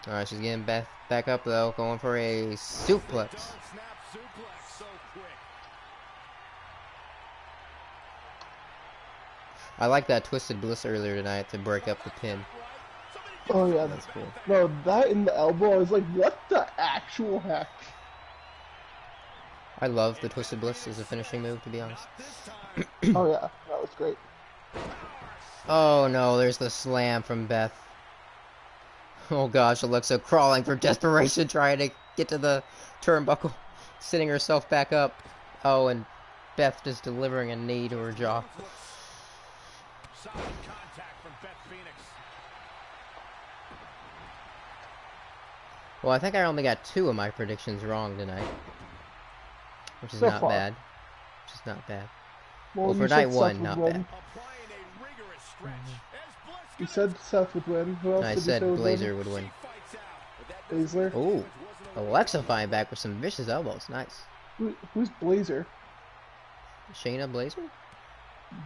Alright, she's getting Beth back up though, going for a suplex. Don't snap suplex so quick. I like that Twisted Bliss earlier tonight to break up the pin. oh yeah, That's cool. no, that in the elbow, I was like, what the actual heck? I love the Twisted Bliss as a finishing move, to be honest. Oh yeah, that was great. Oh no, there's the slam from Beth. Oh gosh, Alexa crawling for desperation, trying to get to the turnbuckle, sitting herself back up. Oh, and Beth just delivering a knee to her jaw. Solid contact from Beth Phoenix. Well, I think I only got 2 of my predictions wrong tonight, which is So not far. bad. Which is not bad. Well, Well, for you night said 1, Seth not would bad. win. Applying a rigorous stretch. As Bliss You goes, said Seth would win. Who else I did you said say would Blazer would win. she fights out. But that doesn't win? Baszler? Ooh, Alexa fighting back with some vicious elbows. Nice. Who's Blazer? Shayna Blazer?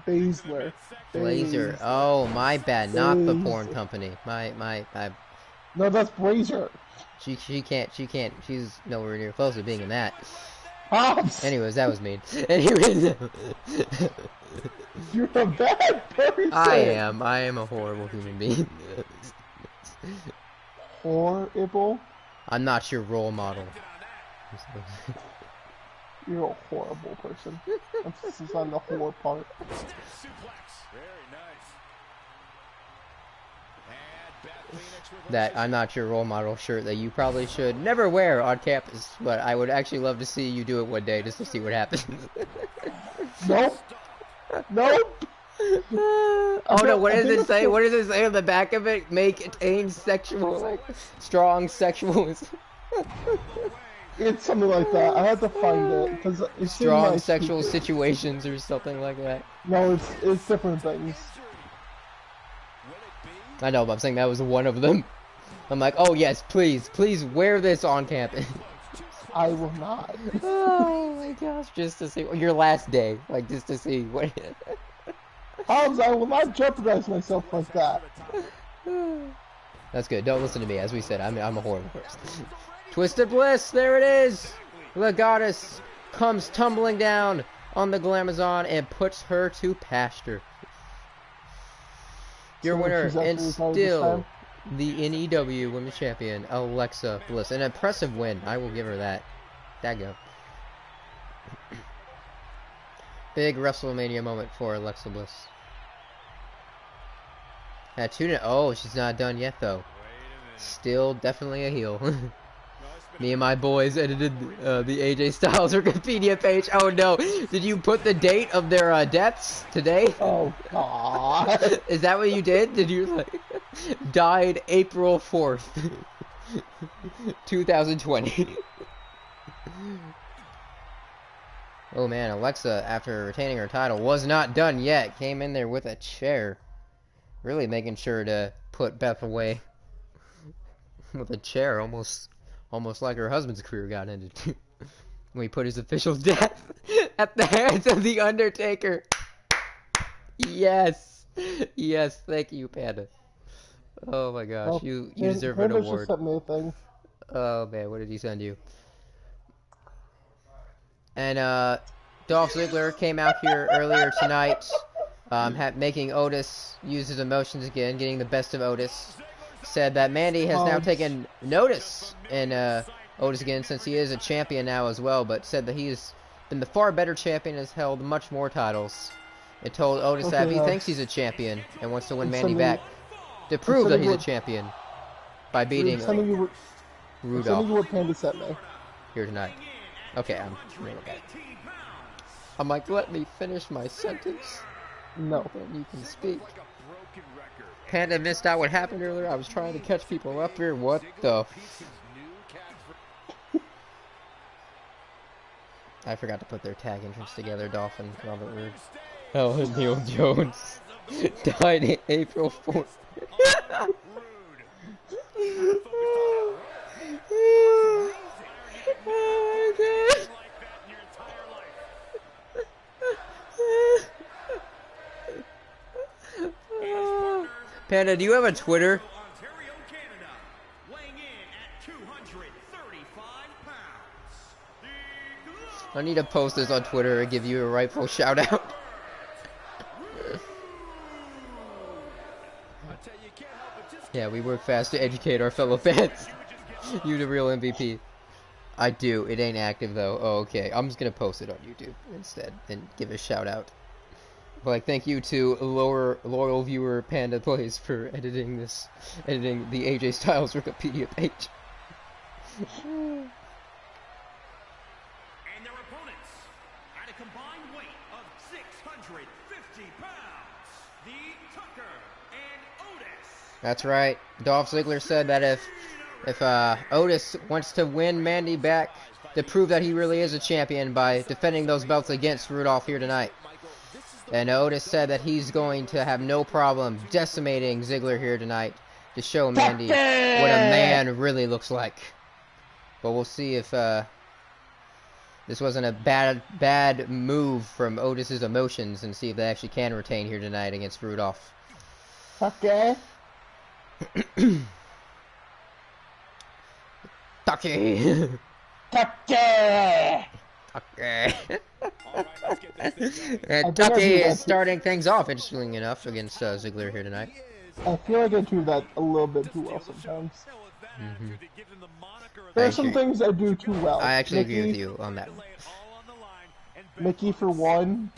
Baszler. Blazer. Oh, my bad. Not the porn Blazer. company. My. No, that's Blazer. She can't. She's nowhere near close to being in that. Hobbs! Anyways, that was mean. Anyways, You're a bad person! I am a horrible human being. Horrible? I'm not your role model. You're a horrible person. Emphasis on the horror part. Very nice. And Beth Phoenix reverses. That I'm not your role model shirt that you probably should never wear on campus, but I would actually love to see you do it one day just to see what happens. Nope. Nope. Oh no, what does it say? What does it say on the back of it? May contain sexual, like, strong sexual... It's something like that. I had to find it because it's strong sexual situations or something like that. No, it's different things. I know, but I'm saying that was one of them. I'm like, oh yes, please wear this on campus. I will not. Oh my gosh, just to see your last day, like just to see what. Hobbs, I will not jeopardize myself like that. That's good. Don't listen to me. As we said, I'm a horrible person. Twisted Bliss, there it is. The goddess comes tumbling down on the Glamazon and puts her to pasture. Your winner and still the NEW Women's Champion, Alexa Bliss. An impressive win. I will give her that. Dago. Big WrestleMania moment for Alexa Bliss. Oh, she's not done yet though. Still definitely a heel. Me and my boys edited the AJ Styles Wikipedia page. Oh no, did you put the date of their deaths today? Oh god. Is that what you did? Did you like died April 4th, 2020? Oh man, Alexa, after retaining her title, was not done yet. Came in there with a chair. Really making sure to put Beth away with a chair, almost like her husband's career got ended when he put his official death at the hands of the Undertaker. Yes, thank you, Panda. Oh my gosh, Well, you deserve an Panda's award. just sent me a thing. Oh man, what did he send you? And Dolph Ziggler came out here earlier tonight, making Otis use his emotions again, getting the best of Otis. Said that Mandy has now taken notice in Otis again, since he is a champion now as well, but said that he has been the far better champion, has held much more titles. It told Otis that he thinks he's a champion and wants to win Mandy back to prove that he's a champion by beating Rudolph. I'm sending you what Panda sent me. Here tonight. Okay, I'm reading that. I'm like, let me finish my sentence. No. Then you can speak. Panda missed out what happened earlier. I was trying to catch people up here. What the? I forgot to put their tag entrance together. Dolphin, Robert Roode. Helen Neil Jones died in April 4th. Oh my god. Panda, do you have a Twitter? Ontario, Canada, weighing in at 235 pounds. I need to post this on Twitter and give you a rightful shout out. Yeah, we work fast to educate our fellow fans. You the real MVP. I do. It ain't active though. Oh, okay. I'm just gonna post it on YouTube instead and give a shout out. But like, thank you to loyal viewer Panda Plays for editing the AJ Styles Wikipedia page. And their opponents, at a combined weight of 650 pounds, the Tucker and Otis. That's right. Dolph Ziggler said that if Otis wants to win Mandy back to prove that he really is a champion by defending those belts against Rudolph here tonight. And Otis said that he's going to have no problem decimating Ziggler here tonight to show Mandy what a man really looks like. But we'll see if this wasn't a bad move from Otis's emotions, and see if they actually can retain here tonight against Rudolph. Okay. Taki! Tucker! Okay. All right, let's get this thing going. And I think I Tucky do that is too. starting things off, interestingly enough, against Ziggler here tonight. I feel like I do that a little bit too well sometimes. Now, with that Mm-hmm. attitude, they give him the moniker of There I are some actually, things I do too well. I actually agree with Mickey, you on that to one. lay it all on the line and bet Mickey on for himself. one.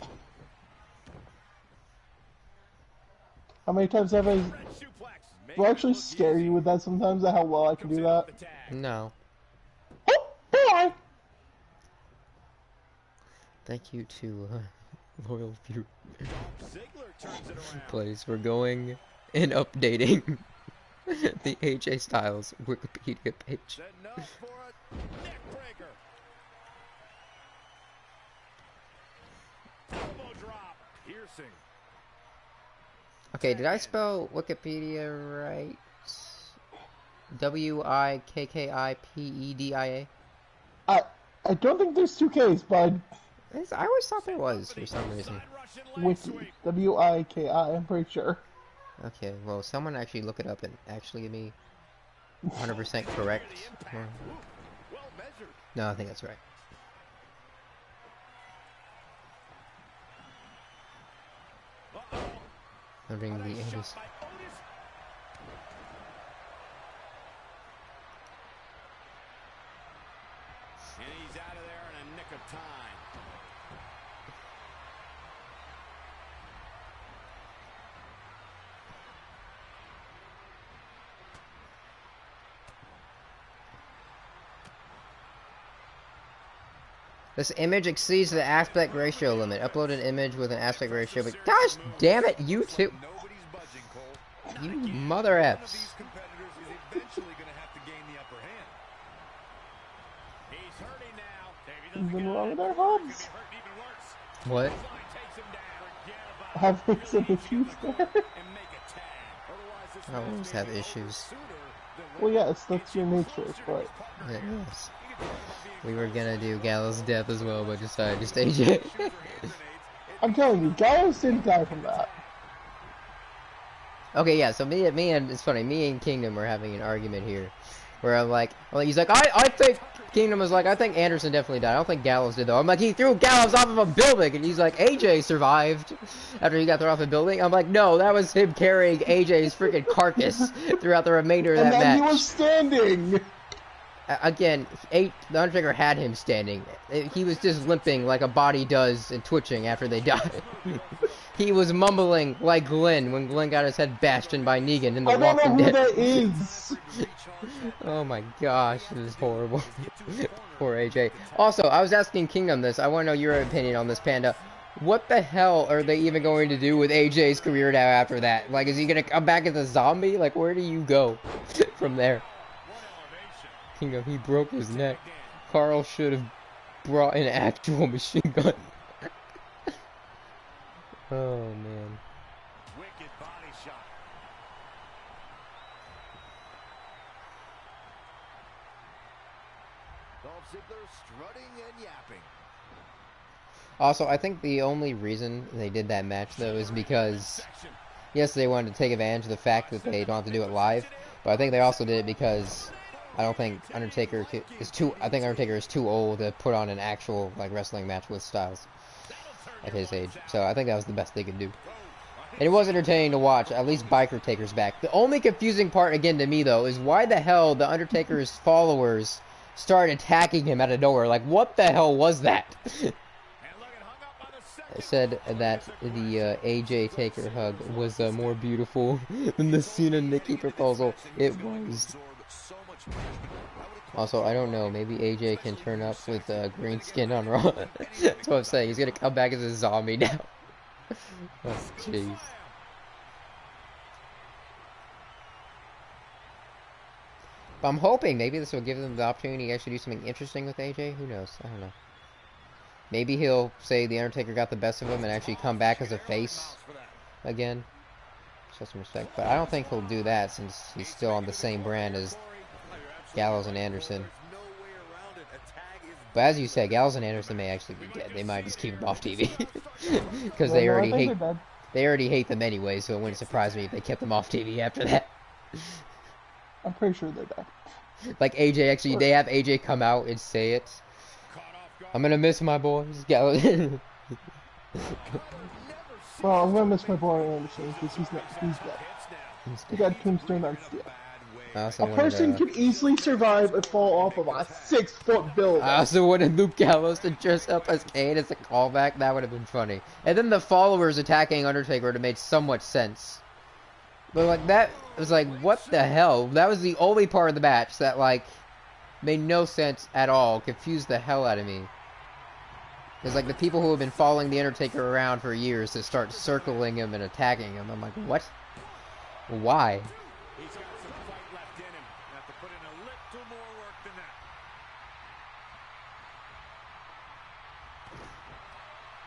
How many times have I? Red suplex. Do I actually scare you with that sometimes? At how well I can do that? No. Oh boy! Thank you to Loyal View Ziggler turns it around. Plays. We're going and updating the AJ Styles Wikipedia page. Setting up for a neck breaker. Elbow drop. Piercing. Okay, did I spell Wikipedia right? Wikipedia. I don't think there's two K's, bud. I always thought there was for some reason. Wiki. Wiki. I'm pretty sure. Okay, well, someone actually look it up and actually give me 100% correct. Well measured. No, I think that's right. Noting the English. And he's out of there in a nick of time. This image exceeds the aspect ratio limit. Upload an image with an aspect ratio, but gosh damn it, you two. Nobody's budging, Cole. You mother One of F's. these competitors is eventually going to have to gain the upper hand. He's hurting now. If he doesn't Something get wrong it, with our he's gonna be hubs. hurting even worse. What? Line takes him down. Forget about Have it. some Really issues get the there. goal and make a tag. Otherwise, this I match always may have be over issues. sooner than Well, later. yes, that's your nature, but Yes. We were gonna do Gallows' death as well, but decided to stage it. I'm telling you, Gallows didn't die from that. Okay, yeah, so me and it's funny, me and Kingdom were having an argument here. Where I'm like, well, he's like, I think Kingdom was like, I think Anderson definitely died. I don't think Gallows did though. I'm like, he threw Gallows off of a building, and he's like, AJ survived after he got thrown off a building. I'm like, no, that was him carrying AJ's freaking carcass throughout the remainder of And that then match. he was standing! Again, the Undertaker had him standing. He was just limping like a body does and twitching after they die. He was mumbling like Glenn when Glenn got his head bashed in by Negan in The I don't know Walking who Dead. that is! Oh my gosh, this is horrible. Poor AJ. Also, I was asking Kingdom this. I want to know your opinion on this, Panda. What the hell are they even going to do with AJ's career now after that? Like, is he going to come back as a zombie? Like, where do you go from there? Kingdom, he broke his neck. Carl should have brought an actual machine gun. Oh, man. Wicked body shot. Dolph Ziggler strutting and yapping. Also, I think the only reason they did that match, though, is because, yes, they wanted to take advantage of the fact that they don't have to do it live, but I think they also did it because I don't think Undertaker is too. I think Undertaker is too old to put on an actual like wrestling match with Styles at his age. So I think that was the best they could do. And it was entertaining to watch. At least Biker Taker's back. The only confusing part again to me though is why the hell the Undertaker's followers started attacking him out of nowhere. Like what the hell was that? It said that the AJ Taker hug was more beautiful than the Cena Nikki proposal. It was. Also, I don't know. Maybe AJ can turn up with green skin on Raw. That's what I'm saying. He's gonna come back as a zombie now. Oh, jeez. But I'm hoping maybe this will give them the opportunity to actually do something interesting with AJ. Who knows? I don't know. Maybe he'll say the Undertaker got the best of him and actually come back as a face again. Show some respect. But I don't think he'll do that since he's still on the same brand as Gallows and Anderson. But as you said, Gallows and Anderson may actually be dead. They might just keep him off TV. Because they already hate them anyway, so it wouldn't surprise me if they kept them off TV after that. I'm pretty sure they're dead. Like AJ actually, they have AJ come out and say it. I'm gonna miss my boy, Skeleton. Well, I'm gonna miss my boy Anderson because he's dead. He got tombstone on steel. I also A person wanted, can easily survive and fall off of a 6-foot building. I also wanted Luke Gallows to dress up as Kane as a callback. That would have been funny. And then the followers attacking Undertaker would have made so much sense. But like that was like, what the hell? That was the only part of the match that like made no sense at all. Confused the hell out of me. It's like the people who have been following the Undertaker around for years to start circling him and attacking him. I'm like, what? Why? He's got some fight left in him. Have to put in a little more work than that.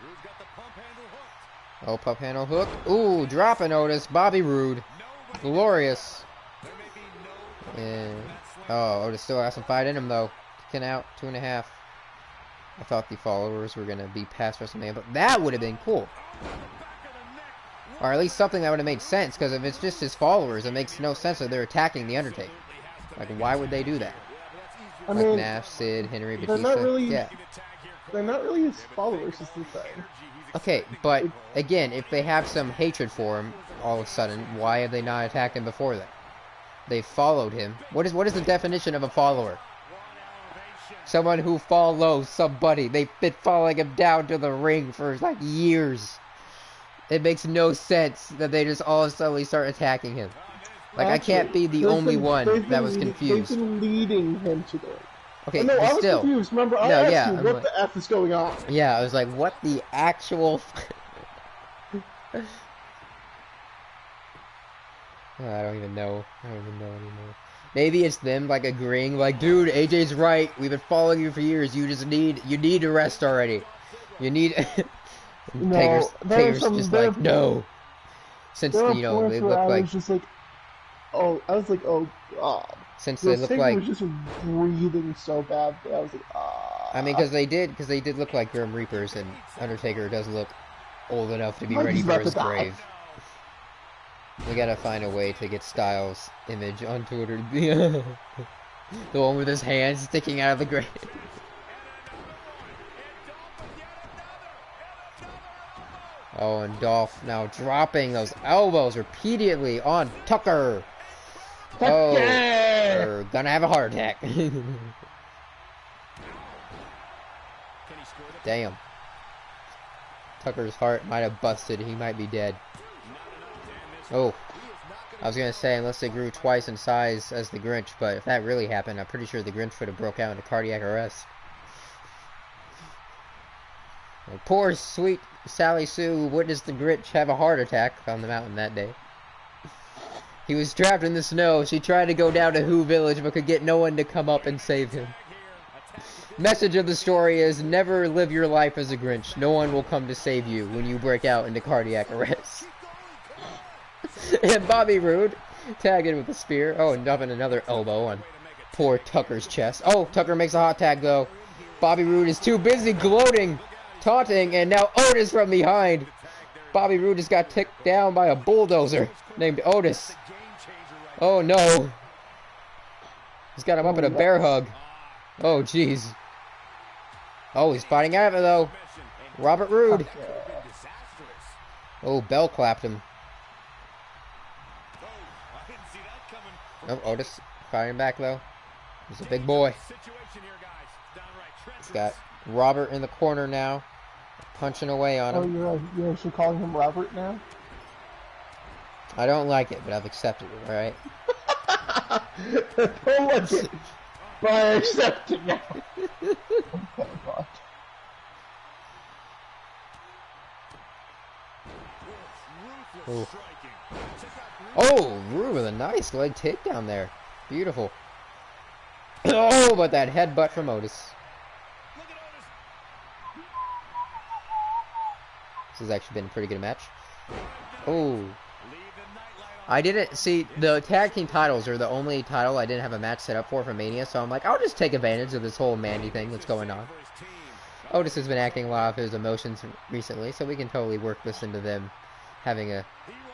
Rude's got the pump handle hooked. Oh, pump handle hook. Ooh, dropping Otis. Bobby Roode. Glorious. There may be no And, oh, Otis still has some fight in him, though. Kicking out, 2.5. I thought the followers were going to be past WrestleMania, but that would have been cool. Or at least something that would have made sense, because if it's just his followers, it makes no sense that they're attacking The Undertaker. Like, why would they do that? I Like mean, Nash, Sid, Henry, they're Batista. not really, Yeah. they're not really his followers, is the thing. Okay, but again, if they have some hatred for him, all of a sudden, why have they not attacked him before that? They followed him. What is the definition of a follower? Someone who follows somebody. They've been following him down to the ring for like years. It makes no sense that they just all of a sudden start attacking him. Like, I can't be the only one that was confused. They've been leading him to the ring. Okay, Oh, no, but I was still. confused. Remember, I No, asked yeah, you I'm what like- the F is going on. Yeah, I was like, what the actual... I don't even know. I don't even know anymore. Maybe it's them, like, agreeing, like, dude, AJ's right. We've been following you for years. You need to rest already. You need... No, Taker's some- just there- like, no. Since, There were you know, points they where look I like... was just like, oh, I was like, oh god. Since they The look Taker like... was just breathing so bad. I was like, I mean, because they did look like Grim Reapers, and Undertaker does look old enough to be Like ready he's for about his to die. grave. We gotta find a way to get Styles' image on Twitter. The one with his hands sticking out of the grave. Oh, and Dolph now dropping those elbows repeatedly on Tucker. Oh, Tucker! gonna have a heart attack. Damn. Tucker's heart might have busted. He might be dead. Oh. I was gonna say, unless they grew twice in size as the Grinch, but if that really happened, I'm pretty sure the Grinch would have broke out into cardiac arrest. Like, poor sweet Sally Sue witnessed the Grinch have a heart attack on the mountain that day. He was trapped in the snow. She tried to go down to Who Village, but could get no one to come up and save him. Message of the story is, never live your life as a Grinch. No one will come to save you when you break out into cardiac arrest. And Bobby Roode tagging with a spear. Oh, and dumping another elbow on poor Tucker's chest. Oh, Tucker makes a hot tag, though. Bobby Roode is too busy gloating, taunting, and now Otis from behind. Bobby Roode just got ticked down by a bulldozer named Otis. Oh, no. He's got him up in a bear hug. Oh, jeez. Oh, he's fighting out of it, though. Robert Roode. Oh, Bell clapped him. Oh, Otis fighting back, though. He's a big boy. He's got Robert in the corner now, punching away on him. Oh, you're actually calling him Robert now? I don't like it, but I've accepted it, alright? Don't like it, but I accept it now. Oh, God. Ooh. Oh, Roode with a nice leg takedown there. Beautiful. Oh, but that headbutt from Otis. This has actually been a pretty good match. Oh. I didn't see, the tag team titles are the only title I didn't have a match set up for Mania, so I'm like, I'll just take advantage of this whole Mandy thing that's going on. Otis has been acting a lot of his emotions recently, so we can totally work this into them having a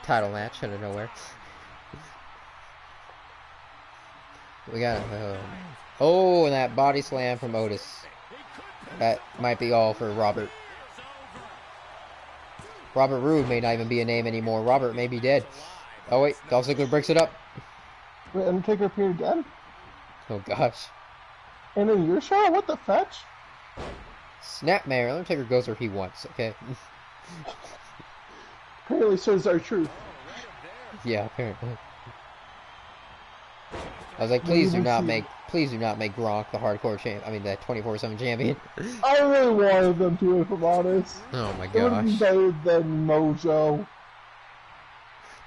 title match out of nowhere. We got oh, and that body slam from Otis. That might be all for Robert. Robert Roode may not even be a name anymore. Robert may be dead. Oh wait, Dolph Ziggler breaks it up. Wait, Undertaker appeared again? Oh gosh. And in your shot? What the fetch? Snapmare. Undertaker goes where he wants, okay? Apparently so is our truth. Yeah, apparently. I was like, please do not make Gronk the hardcore champ. I mean, the 24/7 champion. I really wanted them to, if I'm honest. Oh my It would have been gosh. better than Mojo.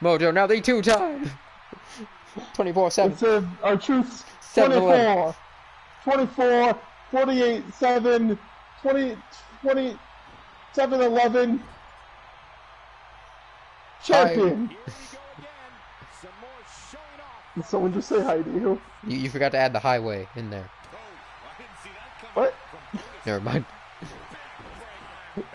Mojo, now the two-time 24/7. Instead of our truth, 7-11. 24, 48, 7, 20, 27, 11. Champion. Here we go again. Some more showing off. Did someone just say hi to you? You forgot to add the highway in there. Oh, I didn't see that coming What? from Otis. Never mind.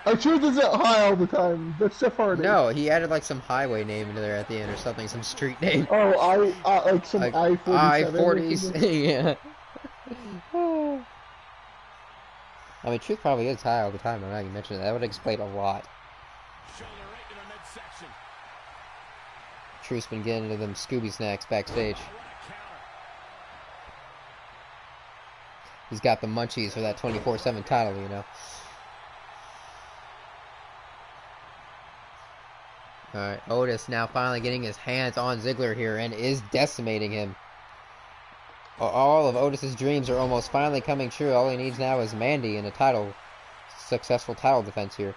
Our truth isn't high all the time. That's Jeff Hardy. No, he added like some highway name into there at the end or something, some street name. Oh, like some Like I-47. I-40s. Yeah. I mean, truth probably is high all the time. Now you mention it, that would explain a lot. Shoulder right in the midsection. Truth's been getting into them Scooby snacks backstage. What a counter. He's got the munchies for that 24/7 title, you know. Alright, Otis now finally getting his hands on Ziggler here and is decimating him. All of Otis's dreams are almost finally coming true. All he needs now is Mandy and a successful title defense here.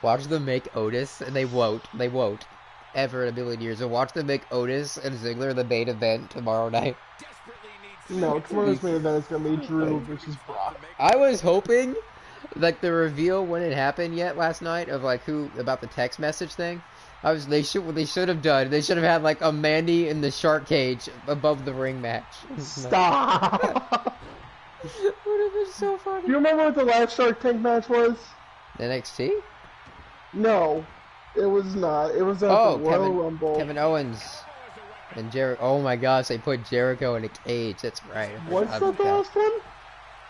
Watch them make Otis, and they won't ever in a million years. So watch them make Otis and Ziggler the main event tomorrow night. Desperately needs No, tomorrow's main event is going to be Drew versus Brock. I was hoping, like, the reveal wouldn't happen yet last night of like about the text message thing. They should have had like a Mandy in the shark cage above the ring match. Stop! Would have been so funny. Do you remember what the last Shark Tank match was? NXT? No, it was not. It was at Oh, the Royal Rumble. Kevin Owens and Jericho. Oh my gosh, they put Jericho in a cage. That's right. I What's forgot that the about last one?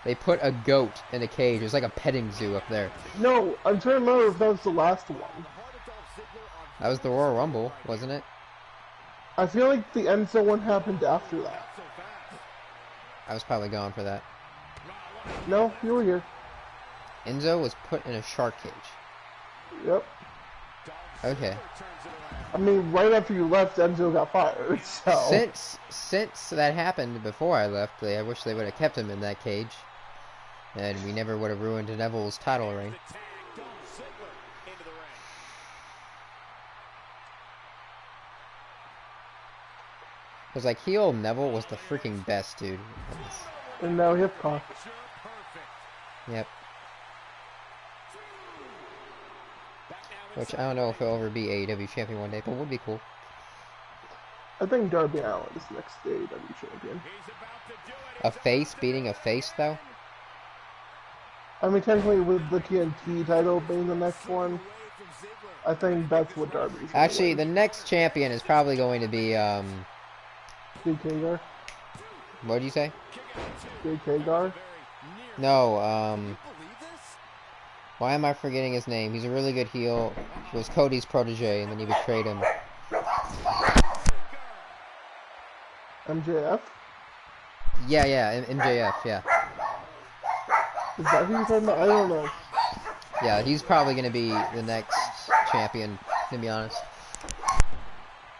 They put a goat in a cage. It was like a petting zoo up there. No, I'm trying to remember if that was the last one. That was the Royal Rumble, wasn't it? I feel like the Enzo one happened after that. I was probably gone for that. No, you were here. Enzo was put in a shark cage. Yep. Okay. I mean, right after you left, Enzo got fired, so... Since that happened before I left, I wish they would have kept him in that cage. And we never would have ruined Neville's title reign. Because, like, heel Neville was the freaking best, dude. And now hip hop. Yep. Which, I don't know if he'll ever be AEW champion one day, but would be cool. I think Darby Allin is the next AEW champion. A face beating a face, though? I mean, technically, with the TNT title being the next one, I think that's what Darby's gonna Actually, win. the next champion is probably going to be, Big Hagar? what did you say? Big Hagar? No, why am I forgetting his name? He's a really good heel. He was Cody's protege, and then he betrayed him. MJF? Yeah, MJF, yeah. Is that who you're talking about? I don't know. Yeah, he's probably going to be the next champion, to be honest.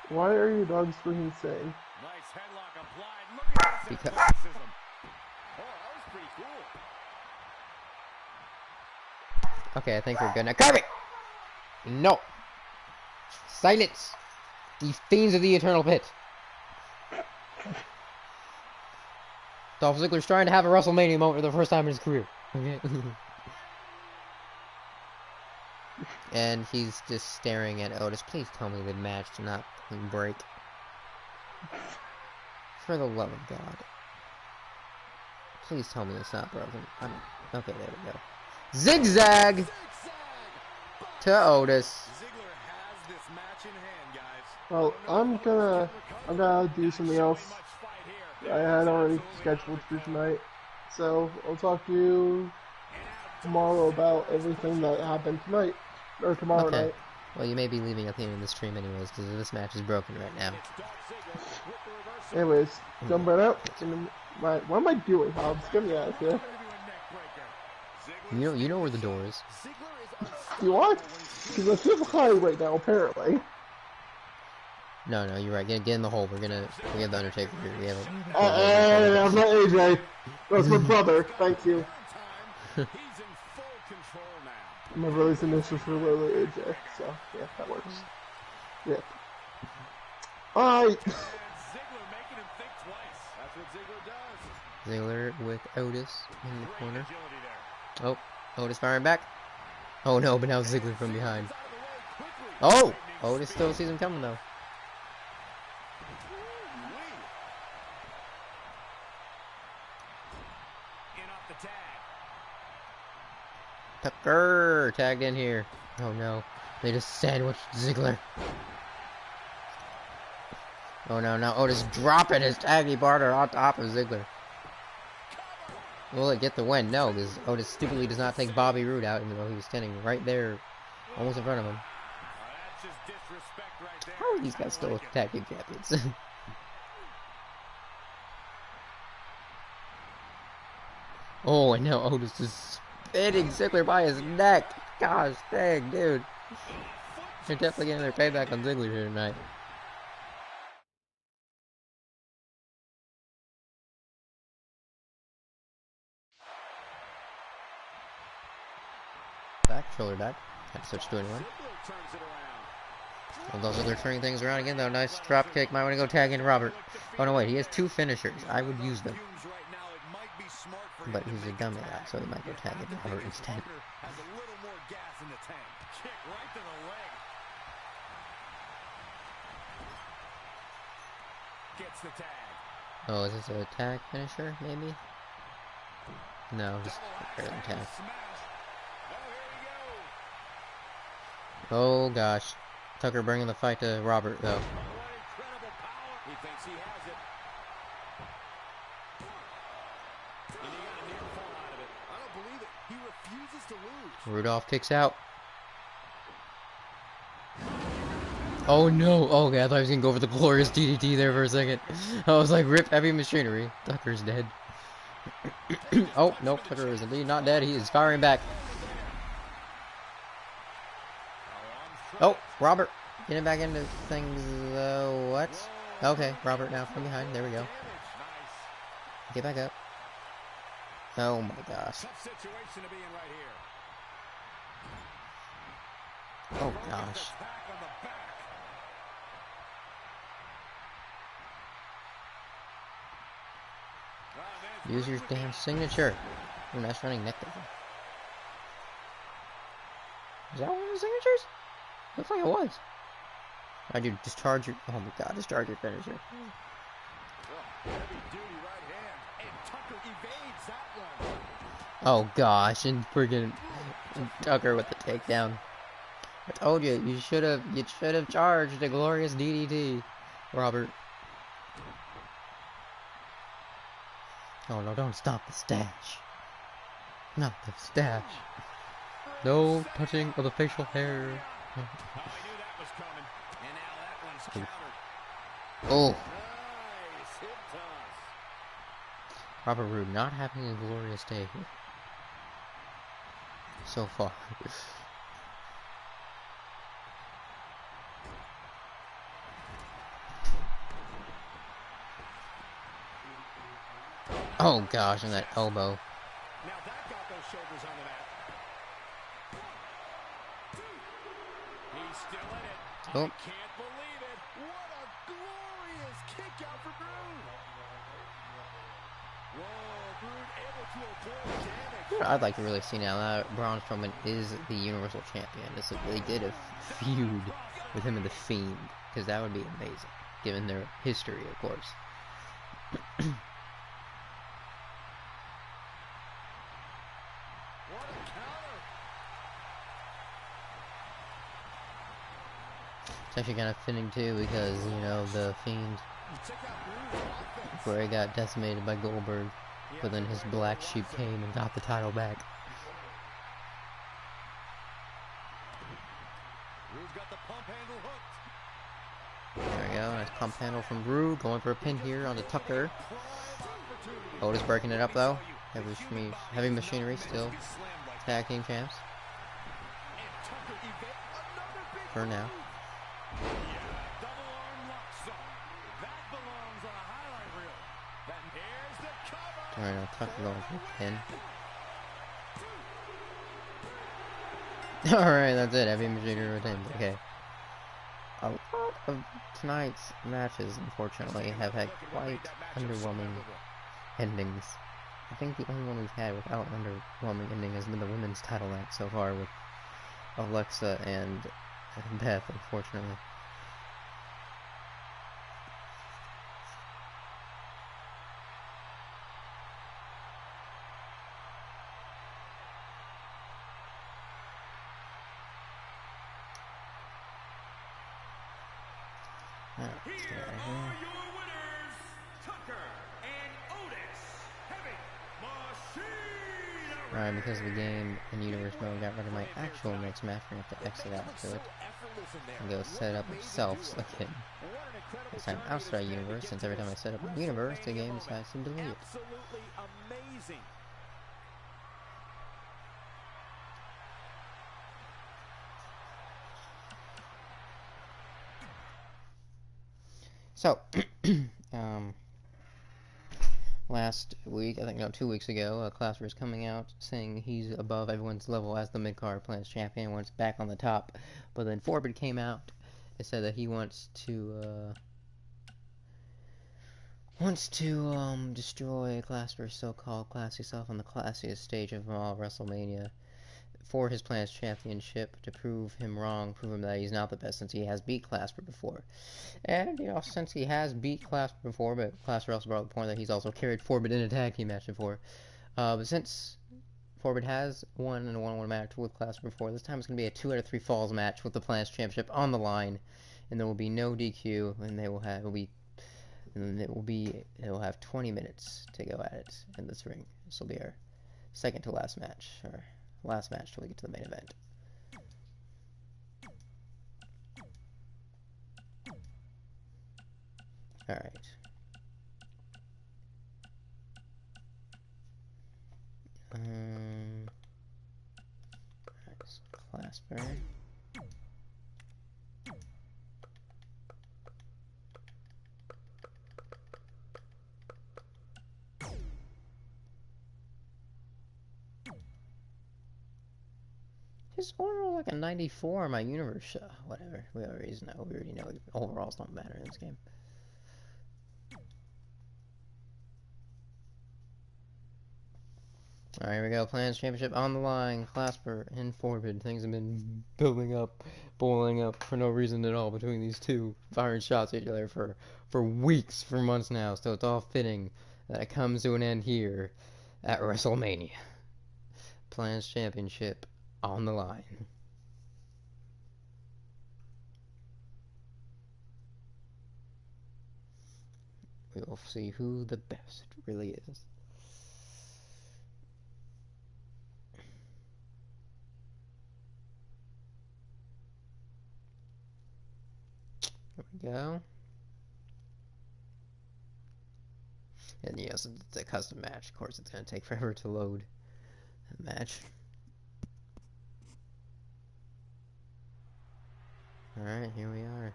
Why are your dogs freaking saying? Nice headlock applied. Look at this Because- athleticism. Oh, that was pretty cool. Okay, I think we're good now. Kirby! No! Silence! You fiends of the Eternal Pit! Dolph Ziggler's trying to have a WrestleMania moment for the first time in his career. Okay? And he's just staring at Otis. Please tell me the match did not break. For the love of God. Please tell me it's not broken. Okay, there we go. Zigzag to Otis. Ziggler has this match in hand, guys. Well, I'm gonna do something else. I had already scheduled for tonight. So I'll talk to you tomorrow about everything that happened tonight or tomorrow Okay. night. Well, you may be leaving at the end of the stream anyways, because this match is broken right now. Anyways, jump right out. Right, what am I doing, Hobbs? Get me out of here. You know where the door is. Do I? Because I feel high right now, apparently. No, you're right. Get in the hole. We have the Undertaker here. We have a. I'm not AJ. That's my brother. Thank you. My brother's initials for Lily AJ, so yeah, that works. Yeah. Alright. Ziggler with Otis in the corner. Oh, Otis firing back. Oh no, but now Ziggler from behind. Oh! Otis still sees him coming though. Tucker tagged in here. Oh no, they just sandwiched Ziggler. Oh no, now Otis dropping his taggy partner on top of Ziggler. Will it get the win? No, because Otis stupidly does not take Bobby Roode out, even though he was standing right there, almost in front of him. How are these guys still tag team champions? Oh, and now Otis is spinning Ziggler by his neck. Gosh dang, dude. They're definitely getting their payback on Ziggler here tonight. Back, shoulder back. Had to switch to anyone. Although Ziggler turning things around again, though. Nice drop kick. Might want to go tag in Robert. Oh no, wait. He has two finishers. I would use them. But he's a dumb guy, so he might go tag in Robert instead. Oh, is this a tag finisher, maybe? No, just a regular tag. Oh gosh. Tucker bringing the fight to Robert, though. He thinks he has it. And he got a near fall out of it. I don't believe it. He refuses to lose. Rudolph kicks out. Oh no! Oh, okay, I thought he was gonna go for the glorious DDT there for a second. I was like, rip heavy machinery. Tucker's dead. Oh, nope, Tucker is indeed not dead. He is firing back. Oh, Robert. Getting back into things, what? Okay, Robert now from behind. There we go. Get back up. Oh my gosh. Oh gosh. Use your damn signature. Ooh, nice running neck there. Is that one of the signatures? Looks like it was. I do discharge your. Oh my god, discharge your finisher. Oh gosh, and friggin' Tucker with the takedown. I told you, you should have charged the glorious DDT, Robert. Oh no, don't stop the stash. Not the stash. No touching of the facial hair. Oh. Robert Roode not having a glorious day here. So far. Oh gosh, and that elbow. Now that got those shoulders on the mat. He's still in it. Oh. I can't believe it. What a glorious kick out for Brood. Whoa, Brood able to avoid damage. You know, I'd like to really see now that Braun Strowman is the Universal Champion. If they did a feud with him and the Fiend, because that would be amazing, given their history, of course. It's actually kind of fitting too, because you know the Fiend Check out Rude's offense. Where he got decimated by Goldberg, but then his black sheep came and got the title back. Rude's got the pump handle hooked. There we go, nice pump handle from Rude, going for a pin here on the Tucker. Otis breaking it up though. Heavy machinery still. Tag team champs. For now. Alright, now Tucker going for a pin. Alright, that's it. Heavy machinery retained. Okay. A lot of tonight's matches, unfortunately, have had quite underwhelming endings. I think the only one we've had without an underwhelming ending has been the women's title match so far with Alexa and Beth, unfortunately. Let's get out of here. Your winners, Tucker and Otis, heavy machine. Alright, because of the game and universe mode got rid of my actual next match, we're gonna have to exit out to it and go set it up itself again. This time outside universe, since every time I set up a universe, the game decides to delete it. Absolutely amazing. So, last week, I think, no, 2 weeks ago, Clasper is coming out saying he's above everyone's level as the mid-card Plans champion, wants back on the top. But then Forbid came out and said that he wants to destroy Clasper's so-called classy self on the classiest stage of all, WrestlMania, for his Plans championship, to prove him wrong, prove him that he's not the best since he has beat Clasper before. And, you know, since he has beat Clasper before, but Clasper also brought up the point that he's also carried Forbid in a tag team match before. But since Forbid has won in a 1-on-1 match with Clasper before, this time it's going to be a 2 out of 3 falls match with the Plans championship on the line, and there will be no DQ, and they will have, it will have 20 minutes to go at it in this ring. This will be our second to last match, or last match till we get to the main event. Alright. Alright, so Clasper. His score was like a 94 on my universe. Whatever. We already know overalls don't matter in this game. Alright, here we go. Plans championship on the line. Clasper and Forbid. Things have been building up, boiling up for no reason at all between these two, firing shots at each other for weeks, for months now. So it's all fitting that it comes to an end here at WrestleMania. Plans championship on the line. We will see who the best really is. There we go. And yes, it's a custom match. Of course, it's going to take forever to load the match. Alright, here we are.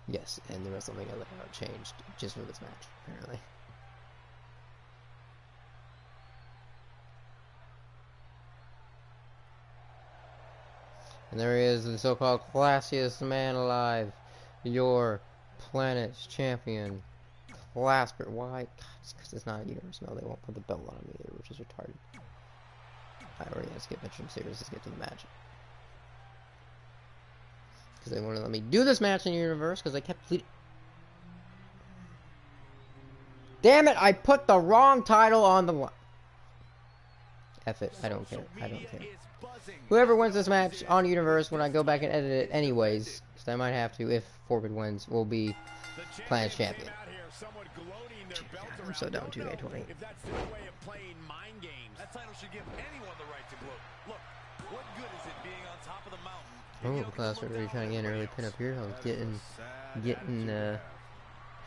Yes, and the WrestleMania layout changed just for this match, apparently. And there he is, the so-called classiest man alive, your planet's champion, Clasper. Why? God, it's because it's not a universe. No, they won't put the belt on him either, which is retarded. Alright, we're gonna skip Mitchum Series. Let's get to the match. Because they wouldn't let me do this match in universe because I kept pleading. Damn it! I put the wrong title on the line. F it. I don't care. I don't care. Whoever wins this match on universe, when I go back and edit it anyways, Because I might have to, if Forbid wins, will be Planets champion. I'm so done with 2K20. If that's their way of playing mind games, that title should give anyone the right to gloat. Look, what good is it being on top of the mountain? Oh, the class are really trying to get an early pin up here. I was getting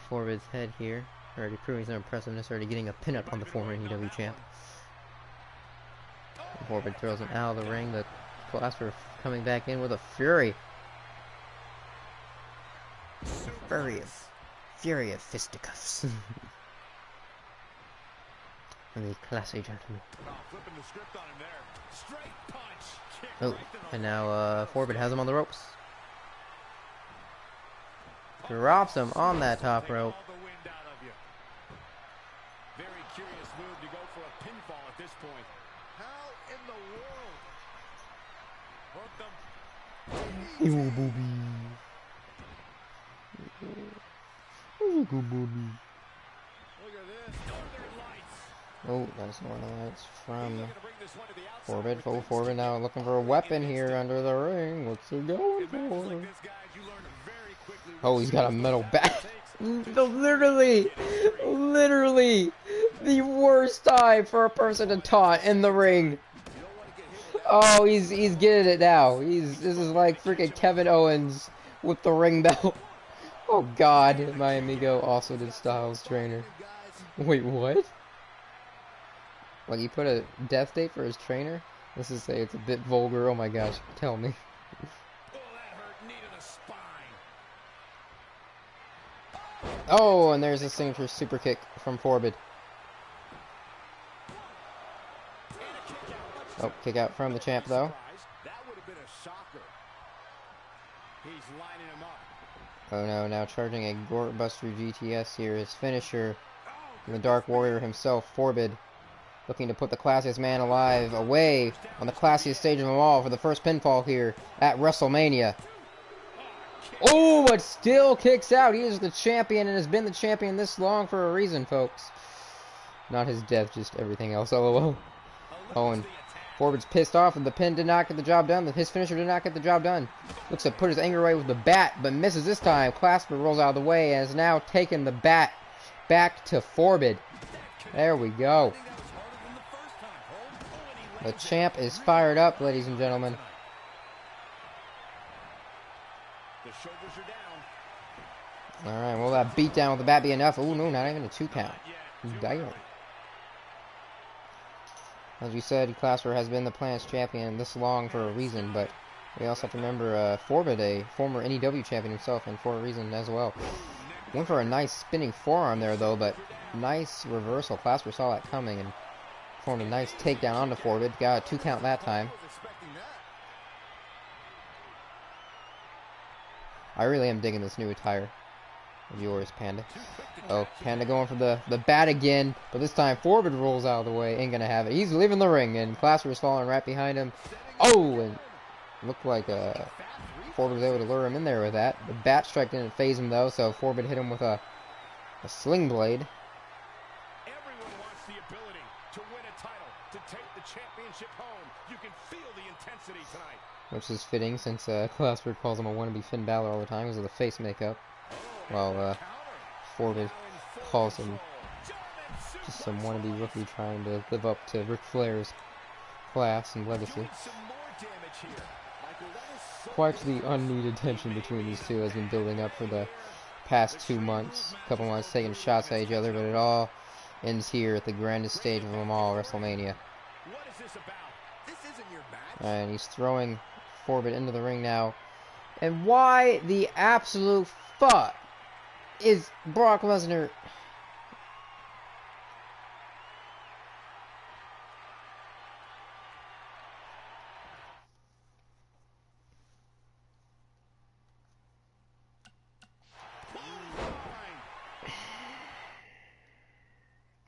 Forbid's head here. Already proving some impressiveness, already getting a pin up on the former NEW champ. Forbid throws him out of the ring, but Glasper coming back in with a fury. Fury of fisticuffs. And the classy gentleman. Oh, and now Forbid has him on the ropes. Drops him on that top rope. Very curious move to go for a pinfall at this point. How in the world? Hooked him. Oh, booby. Oh, good booby. Look at this. Northern Lights. Oh, that's Northern Lights from Forbid. Oh, Forbid now looking for a weapon here under the ring. What's he going for? Oh, he's got a metal bat. Literally the worst time for a person to taunt in the ring. Oh, he's getting it now. This is like freaking Kevin Owens with the ring belt. Oh God, my amigo also did Styles trainer. Wait, what? Like he put a death date for his trainer? Let's just say it's a bit vulgar. Oh my gosh, tell me. Oh, and there's a signature super kick from Forbid. Oh, kick out from the champ though. That would have been a shocker. He's lining him up. Oh no, now charging a Gortbuster GTS here. His finisher, the Dark Warrior himself, Forbid, looking to put the classiest man alive away on the classiest stage of them all for the first pinfall here at WrestleMania. Oh, but still kicks out. He is the champion and has been the champion this long for a reason, folks. Not his death, just everything else. LOL. Oh, and Forbid's pissed off and the pin did not get the job done. His finisher did not get the job done. Looks to put his anger away with the bat, but misses this time. Clasper rolls out of the way and has now taken the bat back to Forbid. There we go. The champ is fired up, ladies and gentlemen. Alright, will that beatdown with the bat be enough? Oh no, not even a 2 count. Damn. As we said, Clasper has been the Planets champion this long for a reason, but we also have to remember Forbid, a former NEW champion himself, and for a reason as well. Went for a nice spinning forearm there though, but nice reversal. Clasper saw that coming and formed a nice takedown onto Forbid. Got a 2 count that time. I really am digging this new attire of yours, Panda. Oh, Panda going for the bat again, but this time Forbid rolls out of the way. Ain't gonna have it. He's leaving the ring, and Clasper is falling right behind him. Oh, and looked like Forbid was able to lure him in there with that. The bat strike didn't phase him though, so Forbid hit him with a sling blade. Everyone wants the ability to win a title, to take the championship home. You can feel the intensity tonight. Which is fitting since Clasper calls him a wannabe Finn Balor all the time because of the face makeup. While Forbid calls him just some wannabe rookie trying to live up to Ric Flair's class and legacy. Quite the unneeded tension between these two has been building up for the past 2 months. A couple months taking shots at each other, but it all ends here at the grandest stage of them all, WrestleMania. What is this about? This isn't your match. And he's throwing Forbid into the ring now. And why the absolute fuck is Brock Lesnar?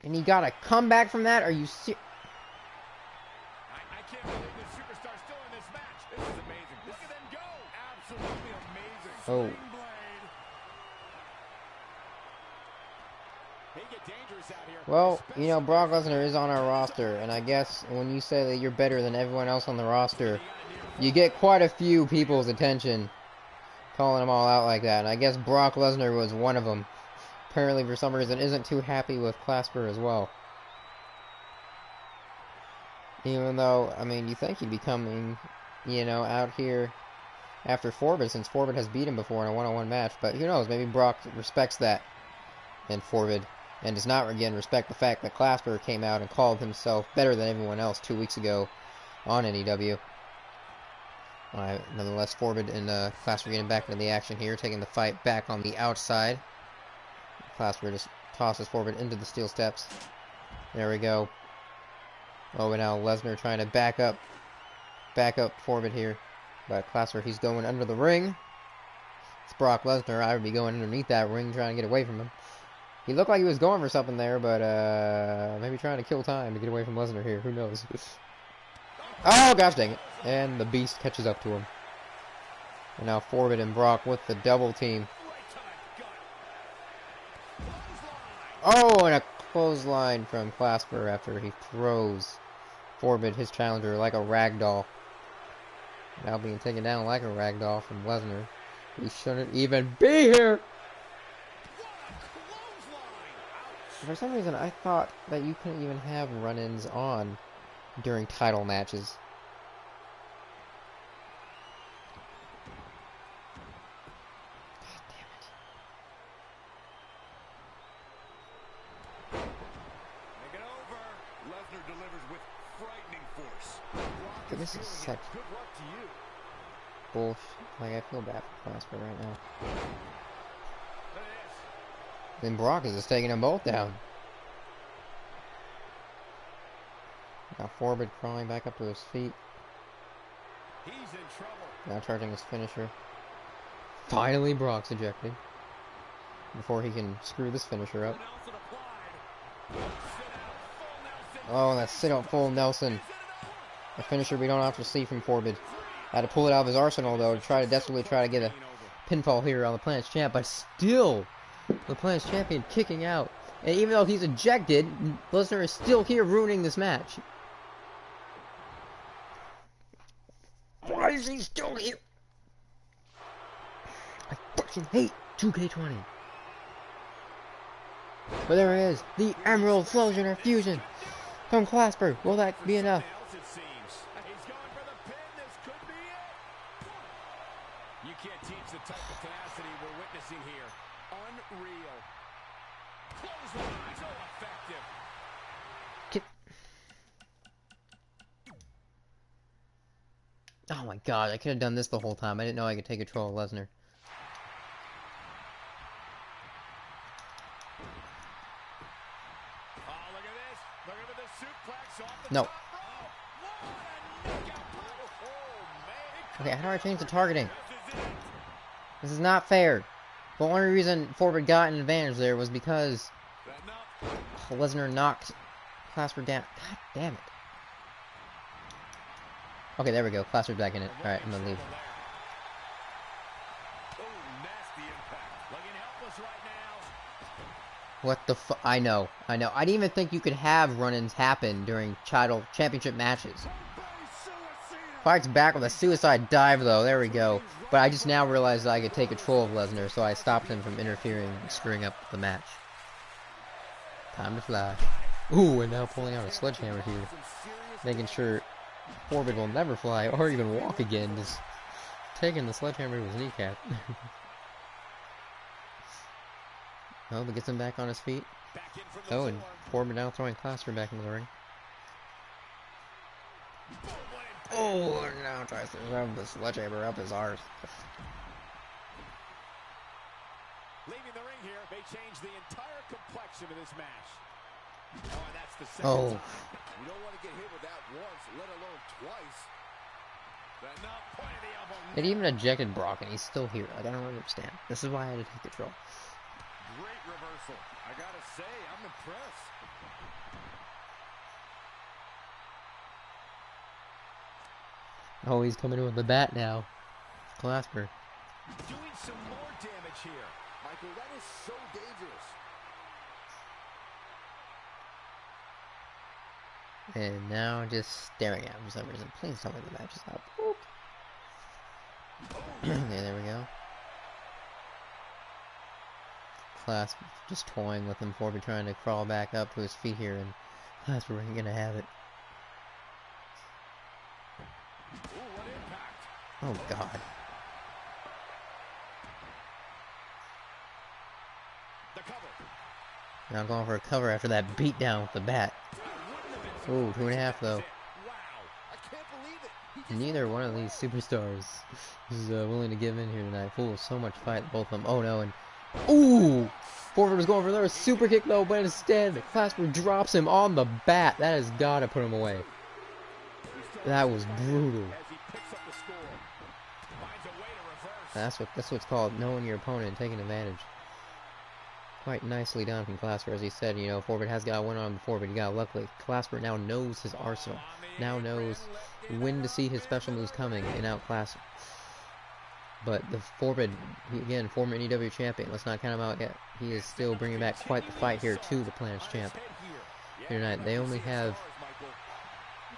And he got a comeback from that? Are you serious? I can't believe this superstar's still in this match. This is amazing. Look at them go. Absolutely amazing. Oh. They get dangerous out here. Well, you know, Brock Lesnar is on our roster, and I guess when you say that you're better than everyone else on the roster, you get quite a few people's attention calling them all out like that. And I guess Brock Lesnar was one of them. Apparently, for some reason, isn't too happy with Clasper as well. Even though, I mean, you think he'd be coming, you know, out here after Forbid, since Forbid has beat him before in a one-on-one match. But who knows, maybe Brock respects that in Forbid, and does not, again, respect the fact that Clasper came out and called himself better than everyone else 2 weeks ago on NEW. Nonetheless, Forbid and Clasper getting back into the action here, taking the fight back on the outside. Clasper just tosses Forbid into the steel steps. There we go. Oh, and now Lesnar trying to back up Forbid here. But Clasper, he's going under the ring. It's Brock Lesnar. I would be going underneath that ring trying to get away from him. He looked like he was going for something there, but maybe trying to kill time to get away from Lesnar here. Who knows? Oh, gosh dang it. And the Beast catches up to him. And now Forbid and Brock with the double team. Oh, and a clothesline from Clasper after he throws Forbid, his challenger, like a rag doll. Now being taken down like a rag doll from Lesnar. He shouldn't even be here! For some reason, I thought that you couldn't even have run-ins on during title matches. God damn it. Make it over. Lesnar delivers with frightening force. But this is such Good luck to you. bullshit. Like, I feel bad for Clasper right now. There it is. Then Brock is just taking them both down. Now Forbid crawling back up to his feet. He's in trouble. Now charging his finisher. Finally Brock's ejected. Before he can screw this finisher up. Nelson applied. Sit out. Full Nelson. Oh, that's sit out full Nelson. A finisher we don't often see from Forbid. Had to pull it out of his arsenal though to desperately try to get a pinfall here on the Planet's Champ, but still the Planet's Champion kicking out. And even though he's ejected, Lesnar is still here ruining this match. Why is he still here? I fucking hate 2K20. But there it is, the Emerald Flosion or Fusion from Clasper. Will that be enough? It seems. He's going for the pin. This could be it. You can't teach the type of tenacity we're witnessing here. Unreal. Clothesline. So effective. Oh my god, I could have done this the whole time. I didn't know I could take control of Lesnar. Oh, look at this. Look at the suplex off the No. top rope. What a knockout. Oh, man. Okay, how do I change the targeting? This is it. This is not fair. The only reason Forbid got an advantage there was because That knock. Lesnar knocked Clasper down. God damn it. Okay, there we go. Clasper's back in it. Alright, I'm gonna leave. Oh, nasty impact. Looking helpless right now. What the fu- I know. I didn't even think you could have run-ins happen during title championship matches. Fights back with a suicide dive though. There we go. But I just now realized that I could take control of Lesnar, so I stopped him from interfering and screwing up the match. Time to fly. Ooh, and now pulling out a sledgehammer here. Making sure Forbid will never fly or even walk again. Just taking the sledgehammer to his kneecap. Oh, but gets him back on his feet. Oh, and Forbid now throwing Clasper back into the ring. Oh, and now tries to rub the sledgehammer up his arse. Leaving the ring here may change the entire complexion of this match. Oh, and that's the second Oh. time. You don't want to get hit with that once, let alone twice. That knock, point of the elbow. It even ejected Brock, and he's still here. Like, I don't understand. This is why I had to take control. Great reversal. I gotta say, I'm impressed. Oh, he's coming in with the bat now. Clasper. Doing some more damage here. Michael, that is so dangerous. And now just staring at him for some reason. Please tell me the match is up. Okay, there we go. Clasp just toying with him. Forbid trying to crawl back up to his feet here, and Clasp ain't gonna have it. Ooh, what impact. Oh God. The cover. Now going for a cover after that beatdown with the bat. Ooh, 2.5 though. Wow. I can't believe it. He just Neither one of these superstars is willing to give in here tonight. Full so much fight, both of them. Oh no, and ooh! Forbid was going for another super kick though, but instead, Clasper drops him on the bat. That has got to put him away. That was brutal. As he picks up the score. Finds a way to reverse. That's what's called knowing your opponent and taking advantage. Quite nicely done from Clasper, as he said. You know, Forbid has got one on before, but he got luckily. Clasper now knows his arsenal. Now knows when to see his special moves coming and outclass him. But the Forbid, again, former NEW champion, let's not count him out yet. He is still bringing back quite the fight here to the planet's champ. Here tonight, they only have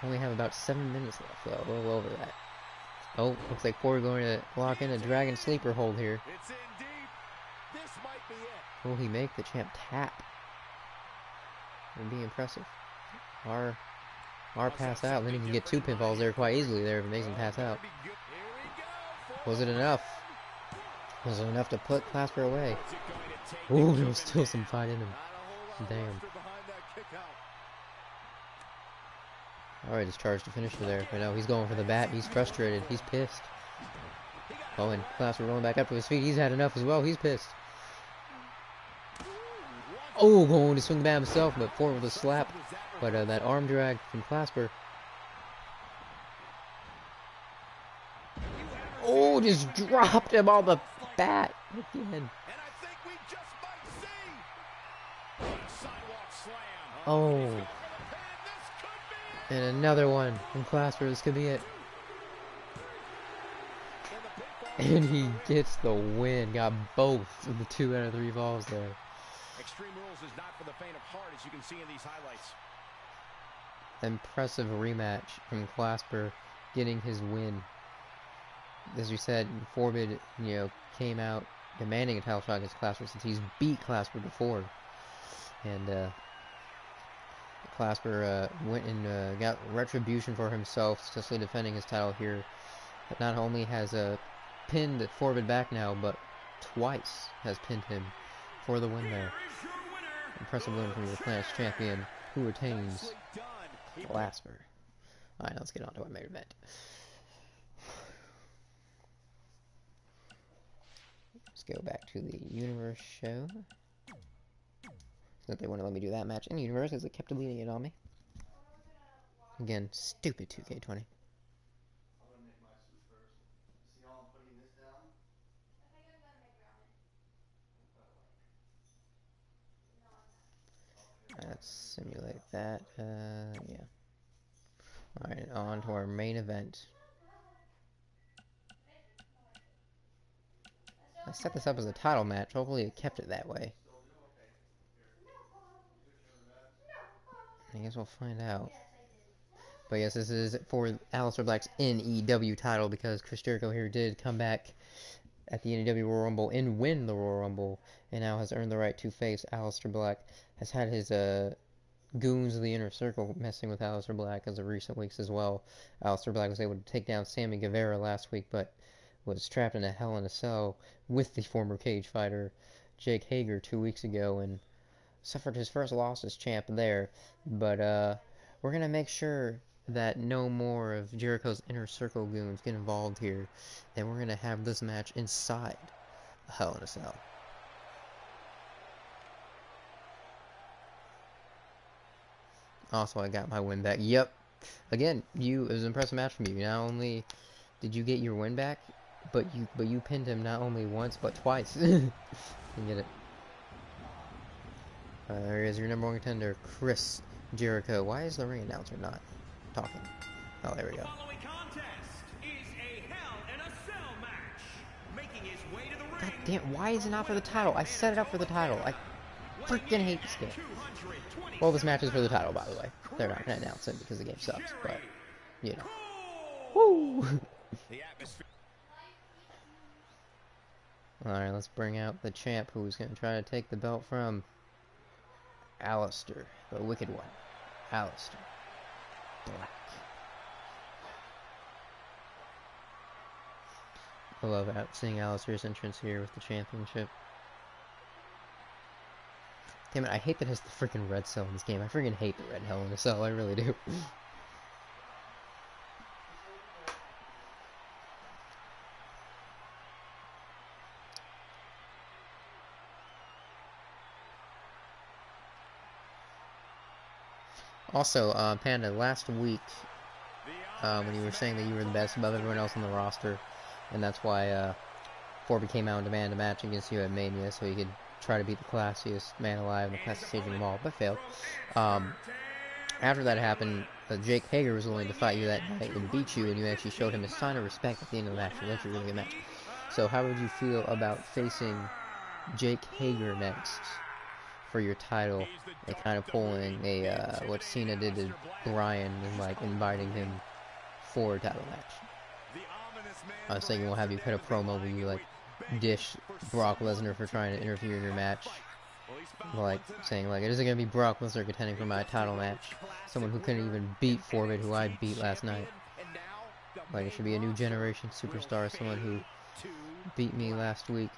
about 7 minutes left, though, a little over that. Oh, looks like Forbid going to lock in a Dragon Sleeper hold here. It's in deep. This might be it. Will he make the champ tap? Would be impressive. Our pass out, then he can get 2 pinfalls there quite easily there if it makes him pass out. Was it enough? Was it enough to put Clasper away? Ooh, there was still some fight in him. Damn. Alright, just charged the finisher there. But no, he's going for the bat. He's frustrated. He's pissed. Oh, and Clasper rolling back up to his feet. He's had enough as well. He's pissed. Oh, going to swing the bat himself, but forward with a slap. But that arm drag from Clasper. Oh, just dropped him on the bat again. Oh. And another one from Clasper. This could be it. And he gets the win. Got both of the 2 out of 3 balls there. Extreme Rules is not for the faint of heart, as you can see in these highlights. Impressive rematch from Clasper, getting his win. As we said, Forbid, you know, came out demanding a title shot against Clasper since he's beat Clasper before. And Clasper went and got retribution for himself, successfully defending his title here. But not only has pinned Forbid back now, but twice has pinned him for the win there. Impressive win from your planet's champion, who retains Clasper. Alright, let's get on to our main event. Let's go back to the Universe show. That they wouldn't let me do that match in Universe, as it kept deleting it on me. Again, stupid 2K20. Let's simulate that. Yeah. Alright, on to our main event. I set this up as a title match. Hopefully it kept it that way. I guess we'll find out. But yes, this is for Aleister Black's NEW title, because Chris Jericho here did come back at the NEW Royal Rumble and win the Royal Rumble, and now has earned the right to face Aleister Black. Has had his goons of the Inner Circle messing with Aleister Black as of recent weeks as well. Aleister Black was able to take down Sammy Guevara last week, but was trapped in a Hell in a Cell with the former cage fighter Jake Hager 2 weeks ago, and suffered his first loss as champ there. But we're going to make sure that no more of Jericho's Inner Circle goons get involved here, and we're going to have this match inside a Hell in a Cell. Also, I got my win back. Yep. Again, it was an impressive match from you. Not only did you get your win back, but you pinned him not only once, but twice. You get it. There is your number 1 contender, Chris Jericho. Why is the ring announcer not talking? Oh, there we go. The following contest is a Hell in a Cell match. Making his way to the ring. God damn, why is it not for the title? I set it up for the title. I freaking hate this game. Well, this match is for the title, by the way. They're not going to announce it because the game sucks, but, you know. Woo! The atmosphere. Alright, let's bring out the champ who's going to try to take the belt from Alistair, the Wicked One. Alistair Black. I love seeing Alistair's entrance here with the championship. Damn it, I hate that it has the freaking red cell in this game. I freaking hate the red Hell in a Cell, I really do. Also, Panda, last week, when you were saying that you were the best above everyone else on the roster, and that's why Forby came out and demanded a match against you at Mania, so he could try to beat the classiest man alive in the classiest stage of them all, but failed. After that happened, Jake Hager was willing to fight you that night and beat you, and you actually showed him a sign of respect at the end of the match. It was actually a really good match. So how would you feel about facing Jake Hager next for your title and kind of pulling a what Cena did to Bryan and like inviting him for a title match? I was thinking we'll have you cut a promo where you like dish Brock Lesnar for trying to interfere in your match, like saying like it isn't gonna be Brock Lesnar contending for my title match, someone who couldn't even beat Forbid, who I beat last night. Like it should be a new generation superstar, someone who beat me last week,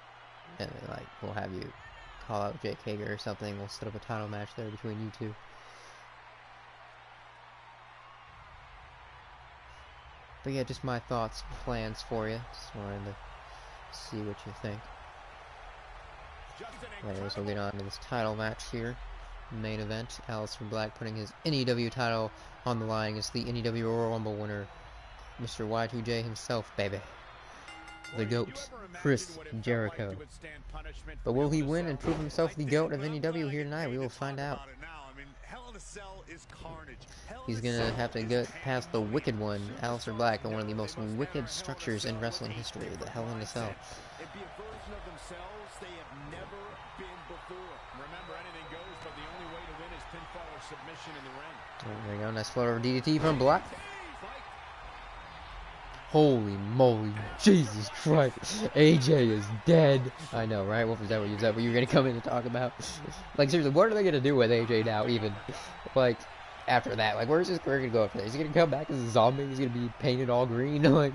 and then, like we'll have you call out Jake Hager or something. We'll set up a title match there between you two. But yeah, just my thoughts, plans for you. Just wanted to see what you think. Anyways, we'll get on to this title match here. Main event, Alistair Black putting his NEW title on the line against the NEW Royal Rumble winner, Mr. Y2J himself, baby. The GOAT, Chris Jericho. But will he win and prove himself the GOAT of NEW here tonight? We will find out. He's gonna have to get past the Wicked One, Alistair Black, and one of the most wicked structures in wrestling history, the Hell in a Cell. There we go, nice float over DDT from Black. Holy moly, Jesus Christ, AJ is dead. I know, right? What was that? What you were gonna come in and talk about? Like seriously, what are they gonna do with AJ now? Even like after that, like where's his career gonna go after that? Is he gonna come back as a zombie? He's gonna be painted all green? Like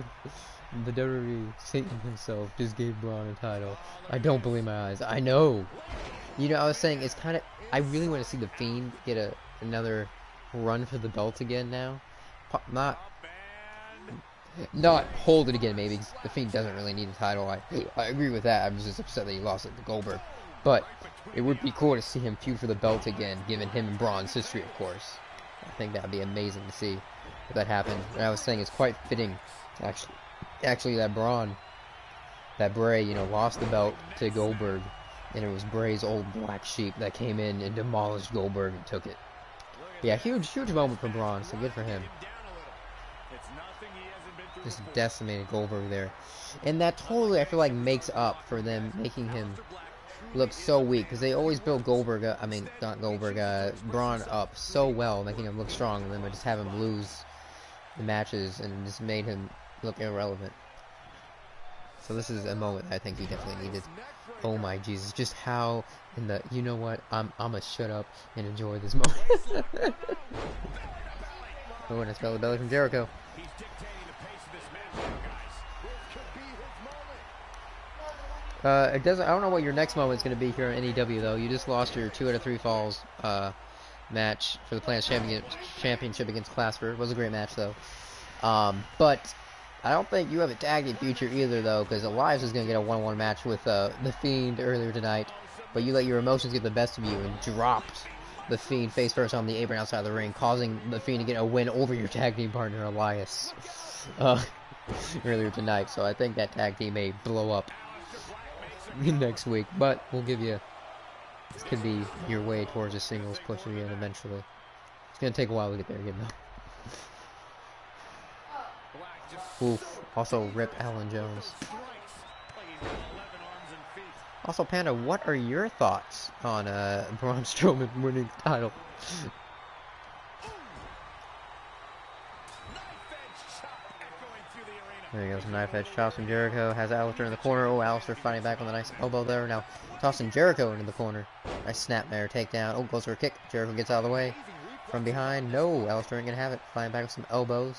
the WWE, Satan himself just gave Braun a title. I don't believe my eyes. I know. You know, I was saying it's kind of. I really want to see the Fiend get another run for the belt again now. Not hold it again, maybe. The Fiend doesn't really need a title. I agree with that. I'm just upset that he lost it to Goldberg. But it would be cool to see him feud for the belt again, given him and Braun's history, of course. I think that would be amazing to see if that happened. And I was saying it's quite fitting, actually that Bray, you know, lost the belt to Goldberg, and it was Bray's old black sheep that came in and demolished Goldberg and took it. But yeah, huge moment for Braun, so good for him. Just decimated Goldberg there. And that totally, I feel like, makes up for them making him look so weak. Because they always built Goldberg up, Braun up so well, making him look strong. And then would just have him lose the matches and just made him look irrelevant. So this is a moment I think he definitely needed. Oh my Jesus, just how in the, you know what, I'ma shut up and enjoy this moment. Oh, and it's belly belly from Jericho. It doesn't. I don't know what your next moment is going to be here in NEW though. You just lost your 2 out of 3 falls match for the Planets Championship against Clasper. It was a great match though. But I don't think you have a tag team future either though, because Elias is going to get a 1-1 match with The Fiend earlier tonight. But you let your emotions get the best of you and dropped The Fiend face first on the apron outside the ring, causing The Fiend to get a win over your tag team partner Elias earlier tonight. So I think that tag team may blow up next week, but we'll give you, this could be your way towards a singles push again eventually. It's gonna take a while to get there again though. Oof. Also rip Alan Jones. Also Panda, what are your thoughts on Braun Strowman winning the title? There he goes, some knife edge chops from Jericho. Has Aleister in the corner. Oh, Aleister fighting back with a nice elbow there. Now tossing Jericho into the corner. Nice snap there, takedown. Oh, goes for a kick. Jericho gets out of the way. From behind. No, Aleister ain't gonna have it. Flying back with some elbows.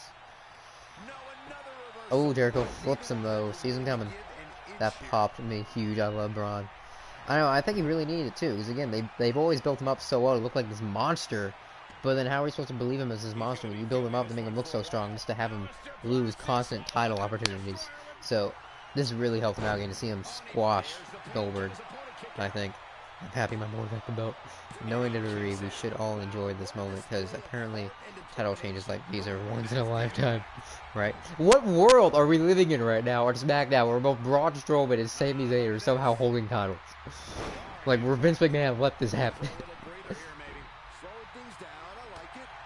Oh, Jericho flips him though. Sees him coming. That popped me huge. I love Braun. I don't know. I think he really needed it too. Because again, they've always built him up so well to look like this monster. But then how are we supposed to believe him as this monster when you build him up to make him look so strong, just to have him lose constant title opportunities? So this really helped him out again to see him squash Goldberg. I think I'm happy my boy got the belt. Knowing WWE, we should all enjoy this moment because apparently title changes like these are once in a lifetime, right? What world are we living in right now? Or SmackDown, where both Braun Strowman and Sami Zayn are somehow holding titles? Like, where Vince McMahon let this happen?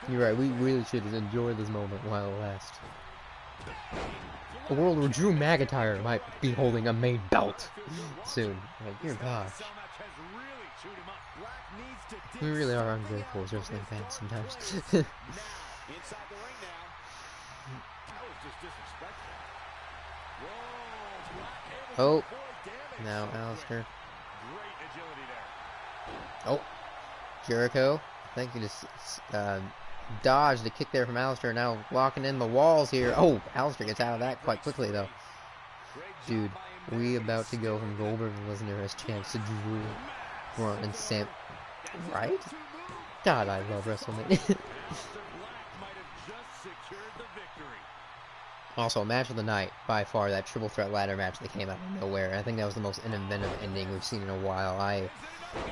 You're right, we really should enjoy this moment while it lasts. A world where Drew McIntyre might be holding a main belt soon. Like, dear gosh. We really are ungrateful as wrestling fans sometimes. Oh, now Aleister. Oh, Jericho. I think he just dodged the kick there from Aleister. Now locking in the walls here. Oh, Aleister gets out of that quite quickly though. Dude, we about to go from Goldberg and Lesnar as champs to Drew, Braun, and Sam. Right? God, I love WrestleMania. Also, match of the night, by far, that triple threat ladder match that came out of nowhere. I think that was the most inventive ending we've seen in a while. I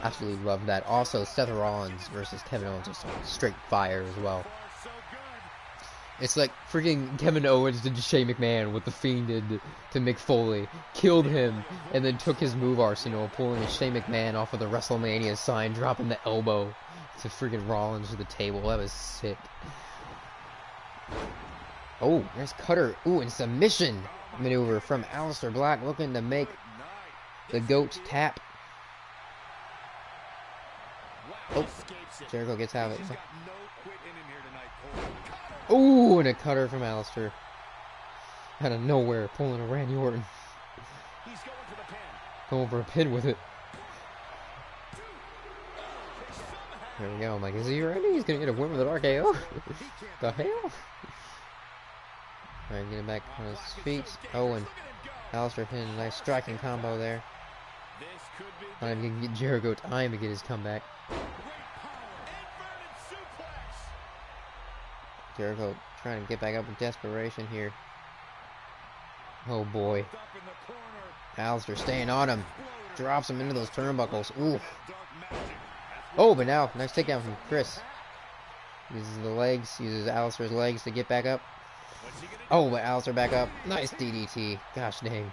absolutely loved that. Also, Seth Rollins versus Kevin Owens was straight fire as well. It's like freaking Kevin Owens did to Shane McMahon what The Fiend did to Mick Foley. Killed him, and then took his move arsenal, pulling a Shane McMahon off of the WrestleMania sign, dropping the elbow to freaking Rollins to the table. That was sick. Oh, nice cutter. Ooh, and submission maneuver from Aleister Black, looking to make the GOAT tap. Oh, Jericho gets out of it. Ooh, and a cutter from Aleister. Out of nowhere, pulling a Randy Orton. Going for a pin with it. There we go. I'm like, is he ready? He's gonna get a win with an RKO? The hell? Alright, get him back on his feet. Oh, and Aleister hitting a nice striking combo there. Not even gonna get Jericho time to get his comeback. Jericho trying to get back up with desperation here. Oh boy. Aleister staying on him. Drops him into those turnbuckles. Ooh. Oh, but now, nice takedown from Chris. Uses the legs, uses Aleister's legs to get back up. Oh, but Aleister back up. Nice DDT. Gosh dang.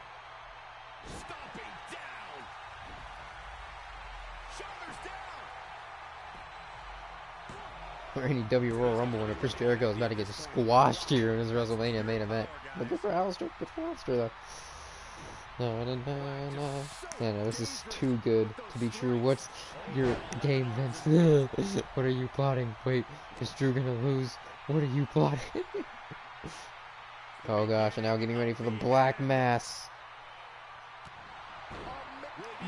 Or any Royal Rumble winner, Chris Jericho is about to get squashed here in his WrestleMania main event. But good for Aleister. Good for Aleister, though. Yeah, no, this is too good to be true. What's your game, Vince? What are you plotting? Wait, is Drew gonna lose? What are you plotting? Oh gosh, and now getting ready for the Black Mass.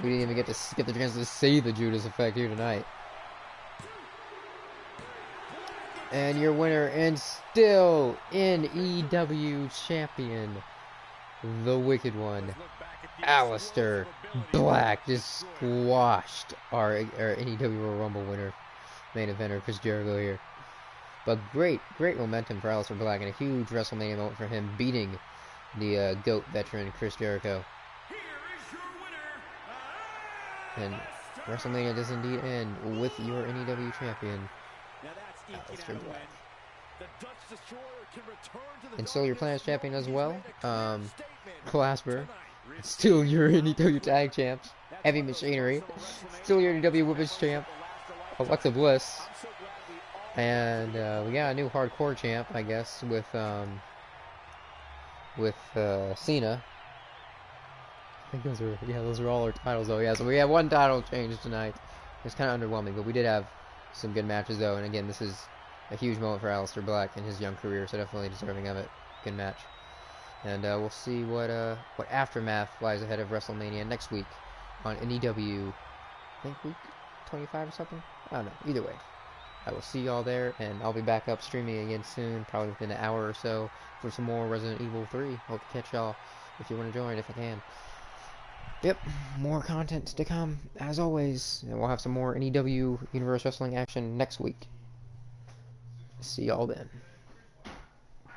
We didn't even get the chance to see the Judas Effect here tonight. And your winner, and still NEW champion, the Wicked One, Aleister Black, just squashed our NEW Royal Rumble winner, main eventer Chris Jericho here. But great momentum for Aleister Black, and a huge WrestleMania moment for him, beating the GOAT veteran Chris Jericho. And WrestleMania does indeed end with your NEW champion, Aleister Black. And still your Planet's champion as well, Clasper. Still your NEW tag champs, Heavy Machinery. Still your NEW Women's champ, Alexa Bliss. And we got a new hardcore champ, I guess, with Cena. I think those are all our titles though. Yeah, so we have one title change tonight. It's kind of underwhelming, but we did have some good matches though. And again, this is a huge moment for Aleister Black in his young career, so definitely deserving of it. Good match. And we'll see what aftermath lies ahead of WrestleMania next week on NEW. I think week 25 or something. I don't know. Either way, I will see y'all there, and I'll be back up streaming again soon, probably within an hour or so, for some more Resident Evil 3. Hope to catch y'all if you want to join, if I can. Yep, more content to come, as always, and we'll have some more NEW Universe Wrestling action next week. See y'all then.